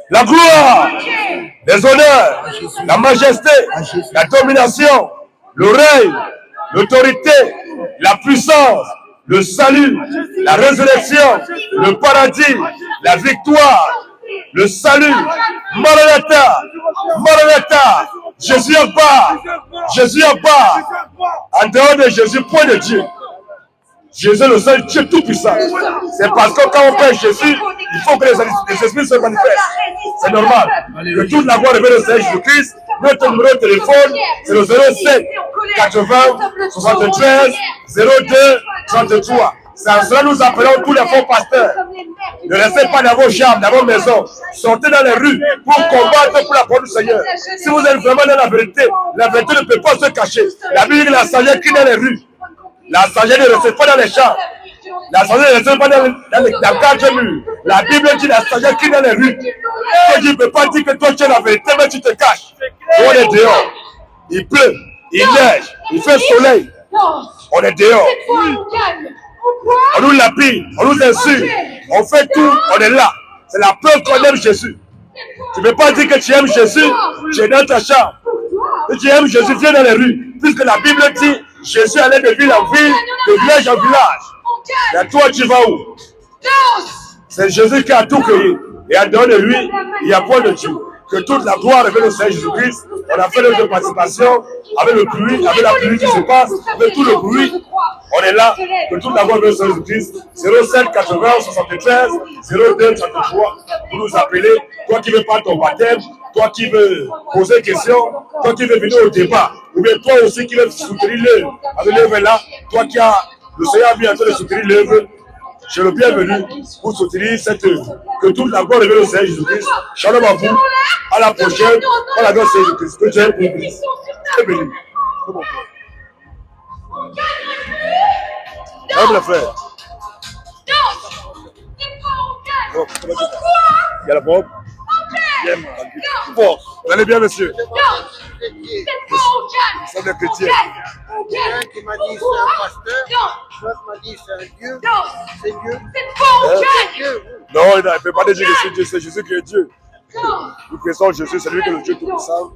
la gloire, les honneurs, la majesté, la domination, le règne, l'autorité, la puissance, le salut, la résurrection, le paradis, la victoire, le salut. Maranatha, Maranatha, Jésus en bas, Jésus en bas. En dehors de Jésus, point de Dieu. Jésus est le seul Dieu tout-puissant. C'est parce que quand on prie Jésus, il faut que les esprits se manifestent. C'est normal. Que toute la gloire revienne au Seigneur Jésus-Christ. Notre numéro de téléphone, c'est le 07 80 73 02 33. Sans cela, nous appelons tous les faux pasteurs. Ne restez pas dans vos chambres, dans vos maisons. Sortez dans les rues pour combattre pour la parole du Seigneur. Si vous êtes vraiment dans la vérité ne peut pas se cacher. La Bible dit la sagesse qui est dans les rues. La sagesse ne reste pas dans les champs. La sagesse ne reste pas dans les quatre murs. La Bible dit la sagesse qui est dans les rues. Toi, tu ne peux pas dire que toi tu es la vérité, mais tu te caches. On est dehors. Il pleut, il neige, il fait soleil. On est dehors. On nous lapide, on nous insulte, on fait tout, on est là. C'est la peur qu'on aime Jésus. Tu ne peux pas dire que tu aimes Jésus, tu es dans ta chambre. Si tu aimes Jésus, viens dans les rues. Puisque la Bible dit, Jésus allait de ville en ville, de village en village. Et toi, tu vas où? C'est Jésus qui a tout créé. Et en dehors de lui, il n'y a point de Dieu. Que toute la gloire revienne au Seigneur Jésus-Christ. On a fait notre participation avec le bruit, avec la pluie qui se passe, avec tout le bruit. On est là. Que toute la gloire revienne au Seigneur Jésus-Christ. 07 80 73 02 33. Vous nous appelez. Toi qui veux pas ton baptême, toi qui veux poser des questions, toi qui veux venir au débat, ou bien toi aussi qui veux soutenir l'œuvre. Avec l'œuvre là, toi qui as le Seigneur vient en train de soutenir l'œuvre. Je le bienvenu pour soutenir cette œuvre. Que toute la gloire revienne au Seigneur Jésus-Christ. Shalom à vous. À la prochaine. À la gloire du Seigneur Jésus-Christ. Que Dieu vous bénisse. Très béni. Même le frère. Il y a la bombe. Bon, vous allez bien, monsieur? Nous sommes des chrétiens. Quelqu'un qui m'a dit c'est un pasteur, l'autre m'a dit c'est un Dieu. C'est Dieu. C'est Dieu. Non, il ne peut pas dire que c'est Dieu, c'est Jésus qui est Dieu. Nous connaissons Jésus, c'est lui qui est le Dieu tout-puissant.